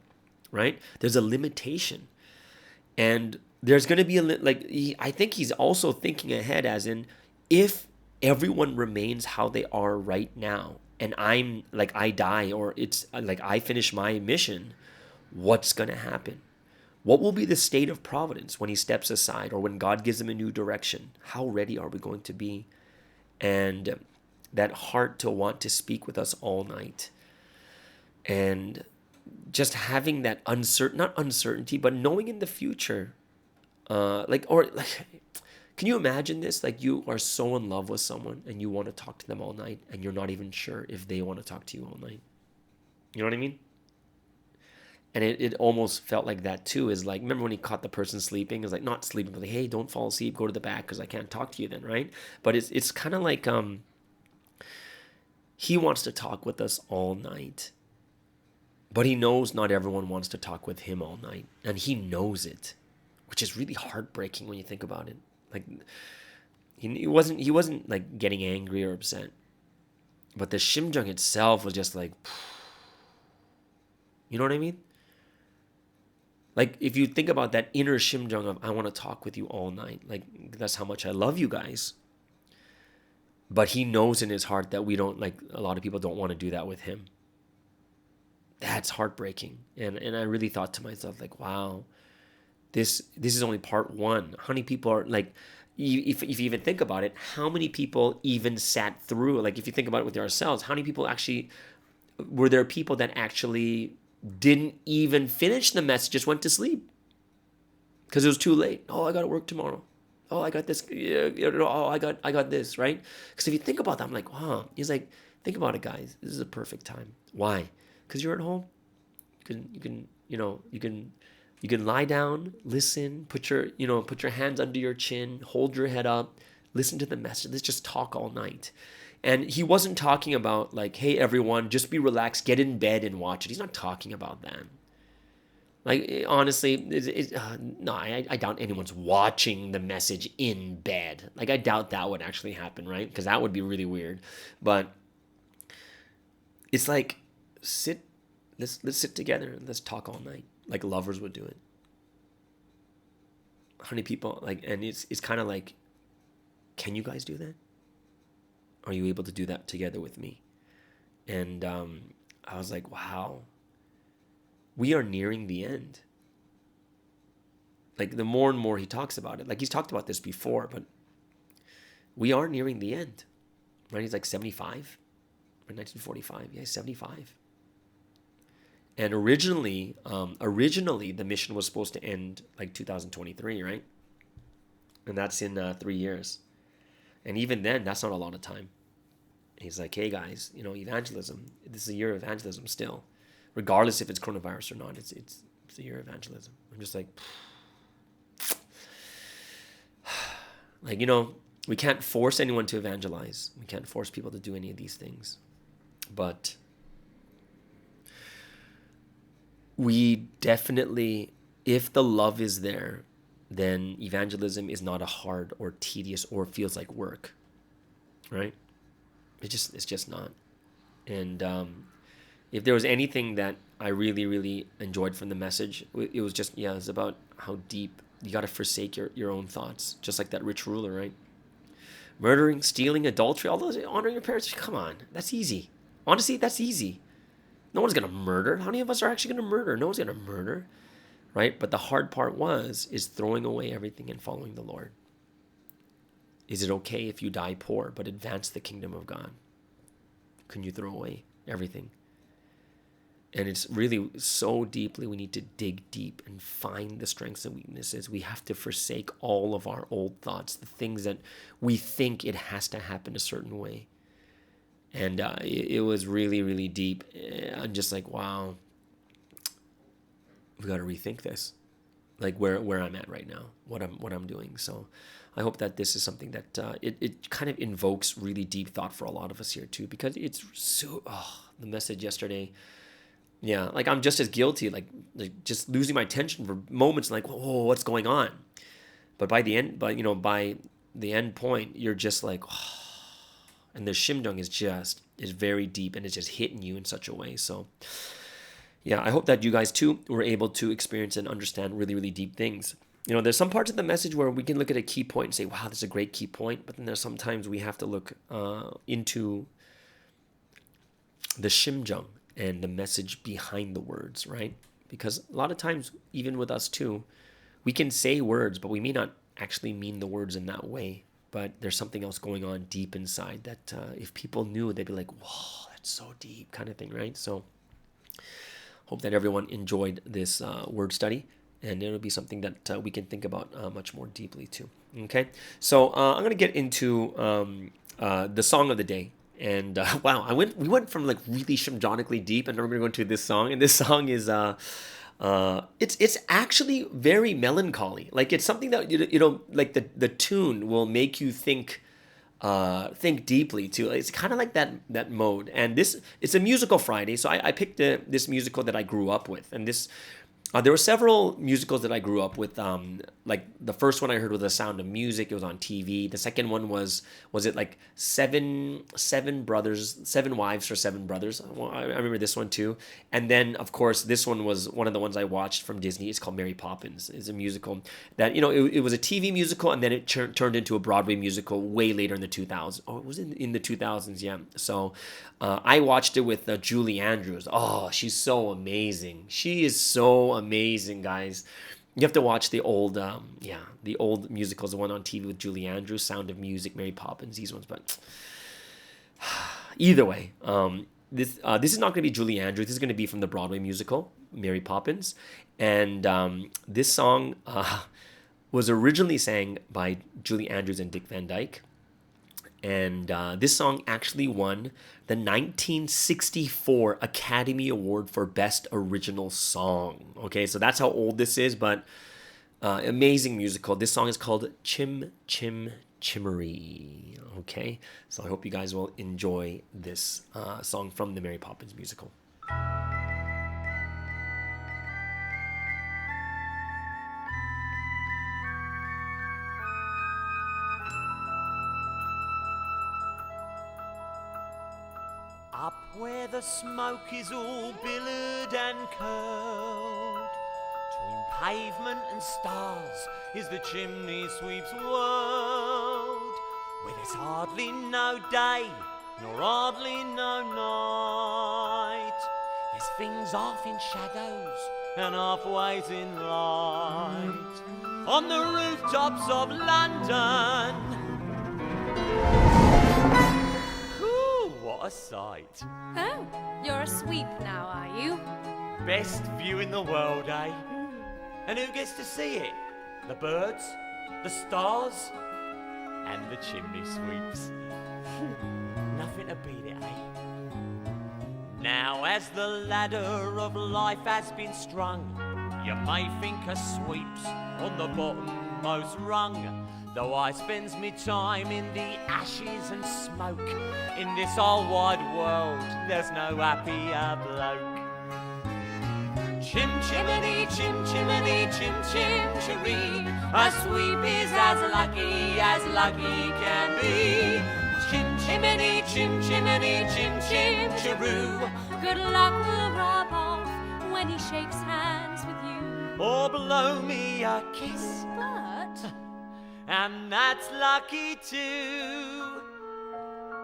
right? There's a limitation, and there's going to be I think he's also thinking ahead, as in, if everyone remains how they are right now, and I'm like, I die, or it's like I finish my mission, what's going to happen? What will be the state of providence when he steps aside, or when God gives him a new direction? How ready are we going to be? And that heart to want to speak with us all night. And just having that not uncertainty, but knowing in the future, can you imagine this? Like you are so in love with someone and you want to talk to them all night and you're not even sure if they want to talk to you all night. You know what I mean? And it almost felt like that too, is like, remember when he caught the person sleeping? It's like, not sleeping, but like, hey, don't fall asleep, go to the back because I can't talk to you then, right? But it's kind of like he wants to talk with us all night. But he knows not everyone wants to talk with him all night. And he knows it, which is really heartbreaking when you think about it. Like he wasn't like getting angry or upset. But the Shimjung itself was just like, you know what I mean? Like, if you think about that inner Shimjung of, I want to talk with you all night. Like, that's how much I love you guys. But he knows in his heart that we don't, like, a lot of people don't want to do that with him. That's heartbreaking. And I really thought to myself, like, wow, this is only part one. How many people are, like, if you even think about it, how many people even sat through, like, if you think about it with ourselves, how many people actually, were there people that actually didn't even finish the message, just went to sleep because it was too late? Oh, I got to work tomorrow. Oh, I got this. Oh, I got this, right? Because if you think about that, I'm like, wow. He's like, think about it, guys. This is a perfect time. Why? Because you're at home. You can lie down, listen, put your hands under your chin, hold your head up, listen to the message. Let's just talk all night. And he wasn't talking about like, hey, everyone, just be relaxed, get in bed and watch it. He's not talking about that. Like, honestly, no, I doubt anyone's watching the message in bed. Like, I doubt that would actually happen, right? Because that would be really weird. But it's like, let's sit together and let's talk all night, like lovers would do it. How many people, like, and it's kind of like, can you guys do that? Are you able to do that together with me? And I was like, wow, we are nearing the end. Like, the more and more he talks about it, like, he's talked about this before, but we are nearing the end, right? He's like 75, or 1945. Yeah, he's 75. And originally, the mission was supposed to end like 2023, right? And that's in 3 years. And even then, that's not a lot of time. He's like, hey guys, evangelism. This is a year of evangelism still, regardless if it's coronavirus or not. It's a year of evangelism. I'm just like, we can't force anyone to evangelize. We can't force people to do any of these things, but we definitely, if the love is there, then evangelism is not a hard or tedious or feels like work, right? It's just not. And if there was anything that I really, really enjoyed from the message, it was just, it's about how deep you got to forsake your own thoughts, just like that rich ruler, right? Murdering, stealing, adultery, all those, honoring your parents, come on, that's easy. Honestly, that's easy. No one's going to murder. How many of us are actually going to murder? No one's going to murder, right? But the hard part is throwing away everything and following the Lord. Is it okay if you die poor but advance the kingdom of God? Can you throw away everything? And it's really so deeply, we need to dig deep and find the strengths and weaknesses. We have to forsake all of our old thoughts, the things that we think it has to happen a certain way. And it was really, really deep. I'm just like, wow, we got to rethink this, like where I'm at right now, what I'm doing. So I hope that this is something that it kind of invokes really deep thought for a lot of us here too, because it's so, the message yesterday. Yeah, like I'm just as guilty, like just losing my attention for moments, like, whoa, what's going on? But by the end point, you're just like, oh. And the Shimdung is very deep, and it's just hitting you in such a way. So yeah, I hope that you guys too were able to experience and understand really, really deep things. There's some parts of the message where we can look at a key point and say, wow, this is a great key point. But then there's sometimes we have to look into the Shimjung and the message behind the words, right? Because a lot of times, even with us too, we can say words, but we may not actually mean the words in that way. But there's something else going on deep inside that if people knew, they'd be like, whoa, that's so deep, kind of thing, right? So hope that everyone enjoyed this word study, and it'll be something that we can think about much more deeply too. Okay, so I'm gonna get into the song of the day. And wow, we went from like really shamjonically deep, and now we're gonna go into this song. And this song is it's actually very melancholy. Like it's something that you know, like the tune will make you think deeply too. It's kind of like that mode. And it's a musical Friday, so I picked this musical that I grew up with, and this. There were several musicals that I grew up with. Like the first one I heard was The Sound of Music. It was on TV. The second one was it like seven brothers, seven wives for seven brothers? Well, I remember this one too. And then of course this one was one of the ones I watched from Disney. It's called Mary Poppins. It's a musical that it was a TV musical, and then it turned into a Broadway musical way later in the 2000s. Oh, it was in the 2000s, yeah. So I watched it with Julie Andrews. Oh, she's so amazing. She is so amazing, guys. You have to watch the old musicals, the one on TV with Julie Andrews, Sound of Music, Mary Poppins, these ones. But either way, this is not going to be Julie Andrews. This is going to be from the Broadway musical, Mary Poppins. And this song was originally sang by Julie Andrews and Dick Van Dyke. And this song actually won the 1964 Academy Award for Best Original Song. Okay, so that's how old this is, but amazing musical. This song is called Chim Chim Chimmery. Okay, so I hope you guys will enjoy this song from the Mary Poppins musical. Up where the smoke is all billowed and curled, between pavement and stars is the chimney sweep's world, where there's hardly no day, nor hardly no night. There's things half in shadows and halfways in light, on the rooftops of London. What a sight. Oh, you're a sweep now, are you? Best view in the world, eh? And who gets to see it? The birds, the stars, and the chimney sweeps. Nothing to beat it, eh? Now as the ladder of life has been strung, you may think a sweep's on the bottommost rung. Though I spends me time in the ashes and smoke, in this whole wide world there's no happier bloke. Chim chimney, chim chimney, chim chim chiree, a sweep is as lucky can be. Chim chimney, chim chimney, chim chim chiroo, Good luck will rub off when he shakes hands with you. or blow me a kiss, But and that's lucky too.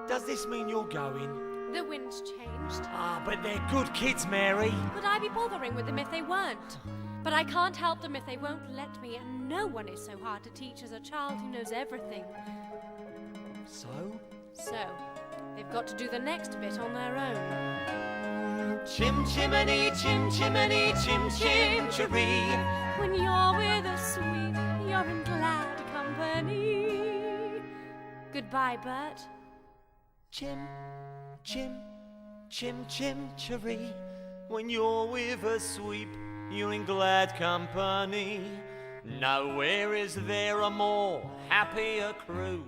Does this mean you're going? the wind's changed. Ah, but they're good kids, Mary. Would I be bothering with them if they weren't? But I can't help them if they won't let me, and no one is so hard to teach as a child who knows everything. So? So, they've got to do the next bit on their own. Chim chimney, chim chimney, chim chim chiree. When you're with a sweep, you're in glad company. Goodbye, Bert. Chim, chim, chim chim chiree. When you're with a sweep, you're in glad company. Nowhere is there a more happier crew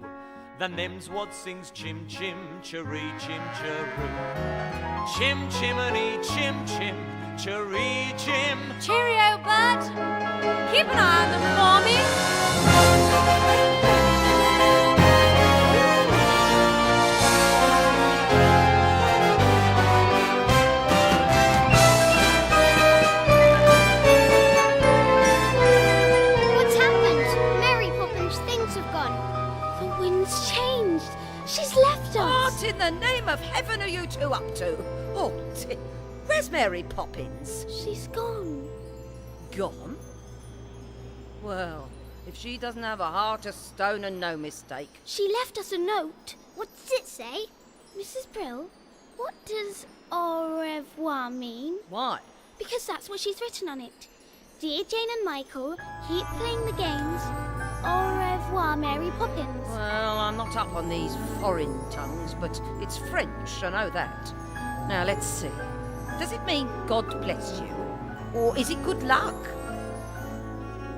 than them's what sings chim chim chiree chim chiroo. Chim chimney, chim chim chiree chim. Cheerio, Bert. Keep an eye on them for me. What's happened? Mary Poppins, things have gone. The wind's changed. She's left us. What in the name of heaven are you two up to? Oh, where's Mary Poppins? She's gone. Gone? Well, if she doesn't have a heart of stone and no mistake. She left us a note. What does it say? Mrs. Brill, what does au revoir mean? Why? because that's what she's written on it. Dear Jane and Michael, keep playing the games. Au revoir, Mary Poppins. Well, I'm not up on these foreign tongues, but it's French, I know that. Now, let's see. Does it mean God bless you? Or is it good luck?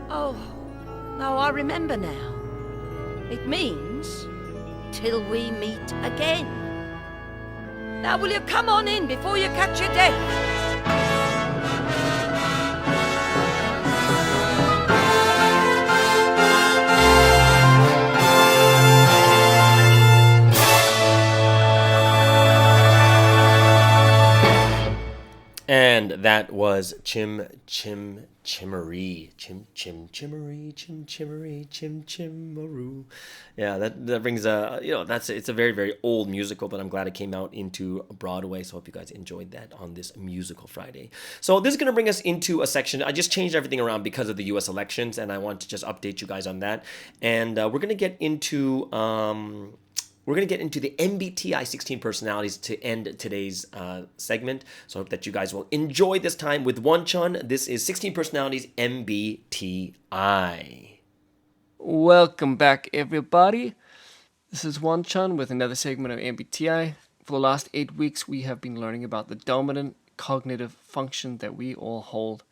Oh, no, I remember now. It means till we meet again. Now, will you come on in before you catch your death? And that was Chim Chim Chimmery. Chim Chim Chimmery, Chim Chimmery, Chim Chimmaroo. Yeah, that brings it's a very, very old musical, but I'm glad it came out into Broadway. So I hope you guys enjoyed that on this musical Friday. So this is going to bring us into a section. I just changed everything around because of the US elections, and I want to just update you guys on that. And we're going to get into the MBTI 16 personalities to end today's segment. So I hope that you guys will enjoy this time with One Chun. This is 16 personalities MBTI. Welcome back, everybody. This is One Chun with another segment of MBTI. For the last 8 weeks, we have been learning about the dominant cognitive function that we all hold,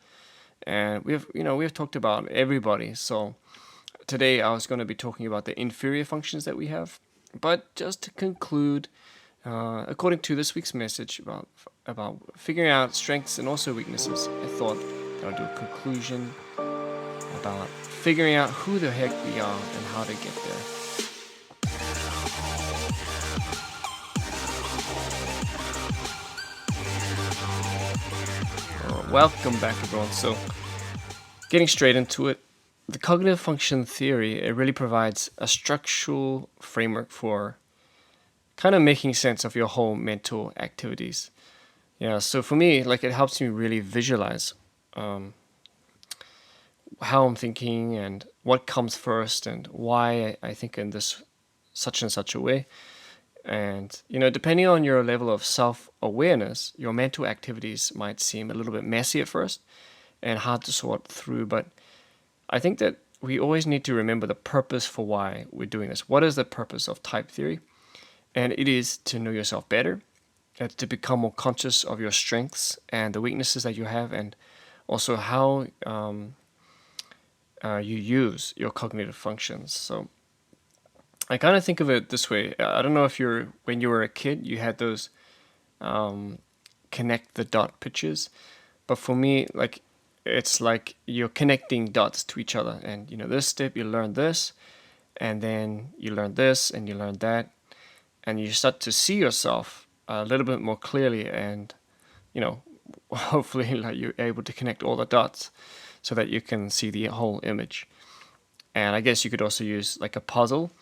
and we have talked about everybody. So today, I was going to be talking about the inferior functions that we have. But just to conclude, according to this week's message about figuring out strengths and also weaknesses, I thought I'd do a conclusion about figuring out who the heck we are and how to get there. Welcome back, everyone. So, getting straight into it. The cognitive function theory, it really provides a structural framework for kind of making sense of your whole mental activities. Yeah, so for me, it helps me really visualize how I'm thinking and what comes first and why I think in this such and such a way. And, depending on your level of self-awareness, your mental activities might seem a little bit messy at first and hard to sort through, but I think that we always need to remember the purpose for why we're doing this. What is the purpose of type theory? And it is to know yourself better, to become more conscious of your strengths and the weaknesses that you have, and also how you use your cognitive functions. So I kind of think of it this way. I don't know if when you were a kid, you had those connect the dot pictures, but for me, it's like you're connecting dots to each other. And, this step, you learn this, and then you learn this, and you learn that. And you start to see yourself a little bit more clearly. And, hopefully you're able to connect all the dots so that you can see the whole image. And I guess you could also use a puzzle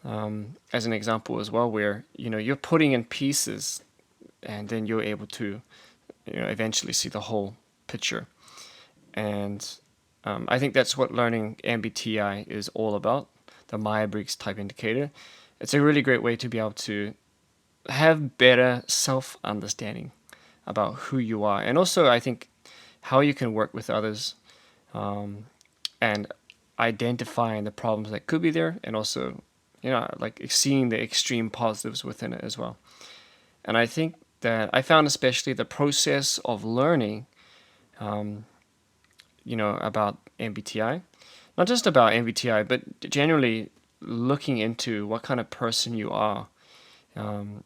as an example as well, where, you're putting in pieces and then you're able to, eventually see the whole picture. And I think that's what learning MBTI is all about, the Myers-Briggs type indicator. It's a really great way to be able to have better self-understanding about who you are. And also, I think, how you can work with others and identifying the problems that could be there, and also, seeing the extreme positives within it as well. And I think that I found especially the process of learning about MBTI, not just about MBTI, but generally looking into what kind of person you are.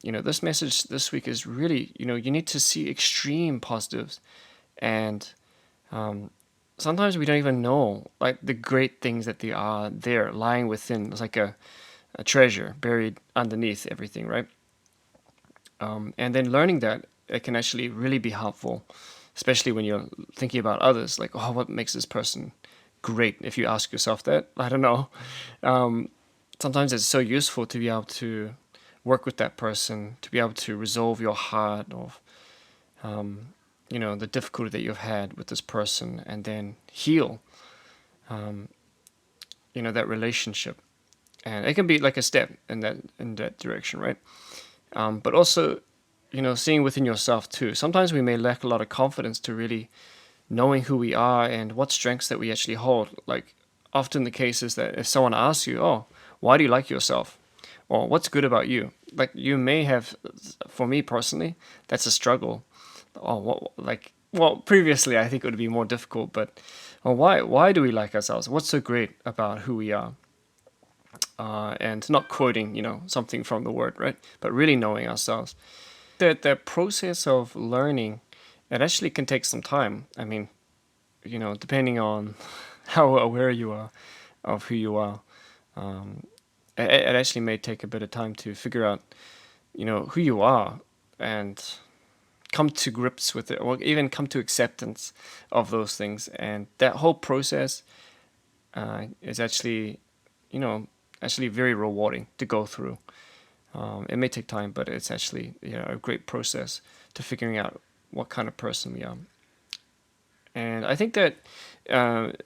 This message this week is really, you need to see extreme positives, and sometimes we don't even know the great things that they are there lying within. It's like a treasure buried underneath everything, right? And then learning that, it can actually really be helpful, especially when you're thinking about others, what makes this person great? If you ask yourself that, I don't know. Sometimes it's so useful to be able to work with that person, to be able to resolve your heart of, the difficulty that you've had with this person, and then heal, that relationship. And it can be like a step in that direction, right? But also, seeing within yourself too. Sometimes we may lack a lot of confidence to really knowing who we are and what strengths that we actually hold. Like often the case is that if someone asks you, "Oh, why do you like yourself?" or "What's good about you?" Like you may have, for me personally, that's a struggle. Oh, well, previously I think it would be more difficult, but why do we like ourselves? What's so great about who we are? And not quoting, something from the word, right? But really knowing ourselves. The process of learning, it actually can take some time. I mean, depending on how aware you are of who you are, it actually may take a bit of time to figure out, who you are and come to grips with it, or even come to acceptance of those things. And that whole process is actually, actually very rewarding to go through. It may take time, but it's actually a great process to figuring out what kind of person we are. And I think that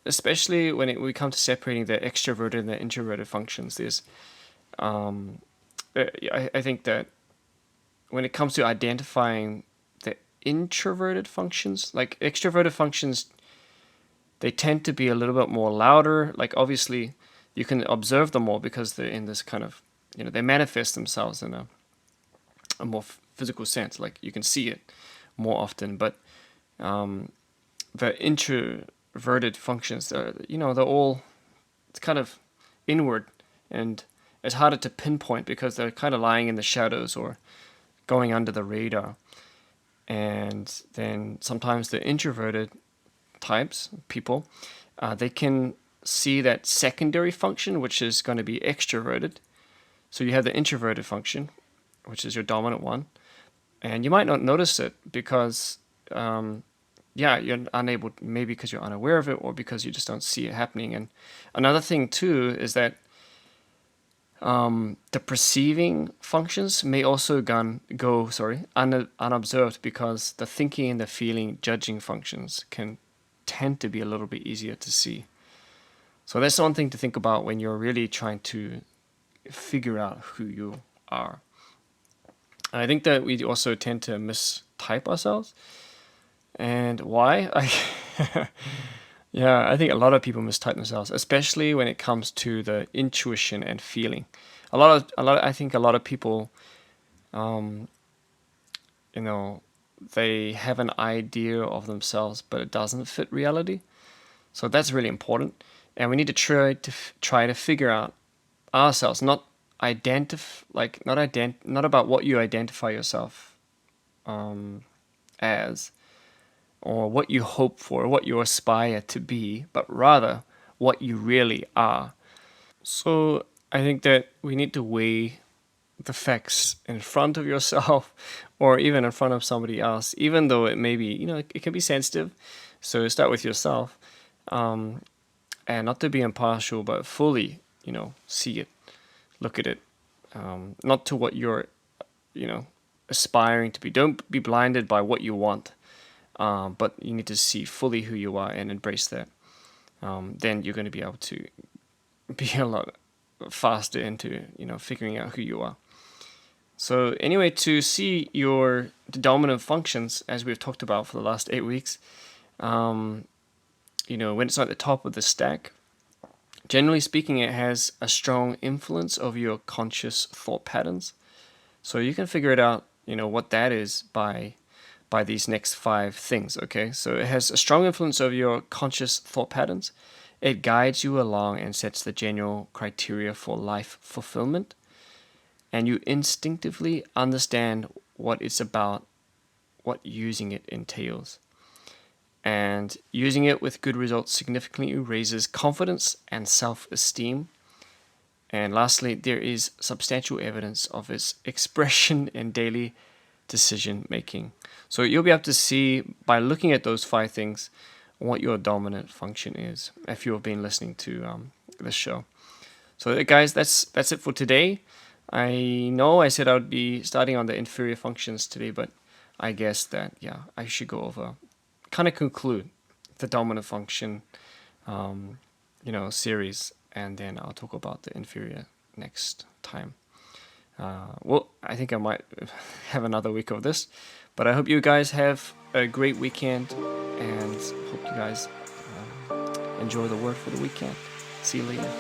especially when we come to separating the extroverted and the introverted functions, I think that when it comes to identifying the introverted functions, like extroverted functions, they tend to be a little bit more louder. Like obviously you can observe them more because they're in this kind of, they manifest themselves in a more physical sense. Like you can see it more often, but the introverted functions, they're all, it's kind of inward, and it's harder to pinpoint because they're kind of lying in the shadows or going under the radar. And then sometimes the introverted types, people, they can see that secondary function, which is going to be extroverted. So you have the introverted function, which is your dominant one, and you might not notice it because you're unable, maybe because you're unaware of it or because you just don't see it happening. And another thing too is that the perceiving functions may also go unobserved because the thinking and the feeling, judging functions can tend to be a little bit easier to see. So that's one thing to think about when you're really trying to figure out who you are. I think that we also tend to mistype ourselves. And why? I think a lot of people mistype themselves, especially when it comes to the intuition and feeling. I think a lot of people, they have an idea of themselves, but it doesn't fit reality. So that's really important, and we need to try to figure out ourselves, not about what you identify yourself as, or what you hope for, or what you aspire to be, but rather what you really are. So I think that we need to weigh the facts in front of yourself or even in front of somebody else, even though it may be, it can be sensitive. So start with yourself, and not to be impartial, but fully, see it, look at it, not to what you're, aspiring to be. Don't be blinded by what you want, but you need to see fully who you are and embrace that. Then you're going to be able to be a lot faster into, figuring out who you are. So anyway, to see the dominant functions, as we've talked about for the last 8 weeks, when it's at the top of the stack, generally speaking, it has a strong influence over your conscious thought patterns. So you can figure it out, what that is by these next 5 things, okay? So it has a strong influence over your conscious thought patterns. It guides you along and sets the general criteria for life fulfillment. And you instinctively understand what it's about, what using it entails. And using it with good results significantly raises confidence and self-esteem. And lastly, there is substantial evidence of its expression in daily decision making. So you'll be able to see by looking at those 5 things what your dominant function is, if you have been listening to this show. So guys, that's it for today. I know I said I would be starting on the inferior functions today, but I guess that, I should go over, kind of conclude the dominant function, series, and then I'll talk about the inferior next time. Well, I think I might have another week of this, but I hope you guys have a great weekend, and hope you guys enjoy the word for the weekend. See you later.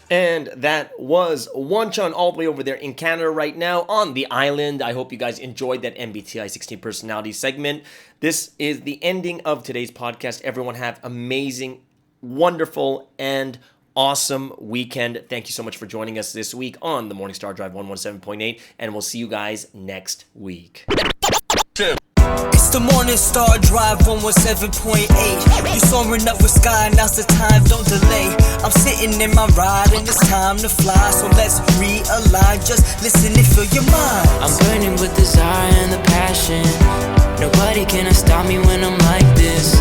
And that was Wanchan all the way over there in Canada right now on the island. I hope you guys enjoyed that MBTI 16 personality segment. This is the ending of today's podcast. Everyone have amazing, wonderful, and awesome weekend. Thank you so much for joining us this week on the Morning Star Drive 117.8, and we'll see you guys next week. It's the Morning Star Drive 117.8. You soaring up with sky, now's the time, don't delay. I'm sitting in my ride and it's time to fly. So let's realign, just listen and fill your mind. I'm burning with desire and the passion. Nobody can stop me when I'm like this.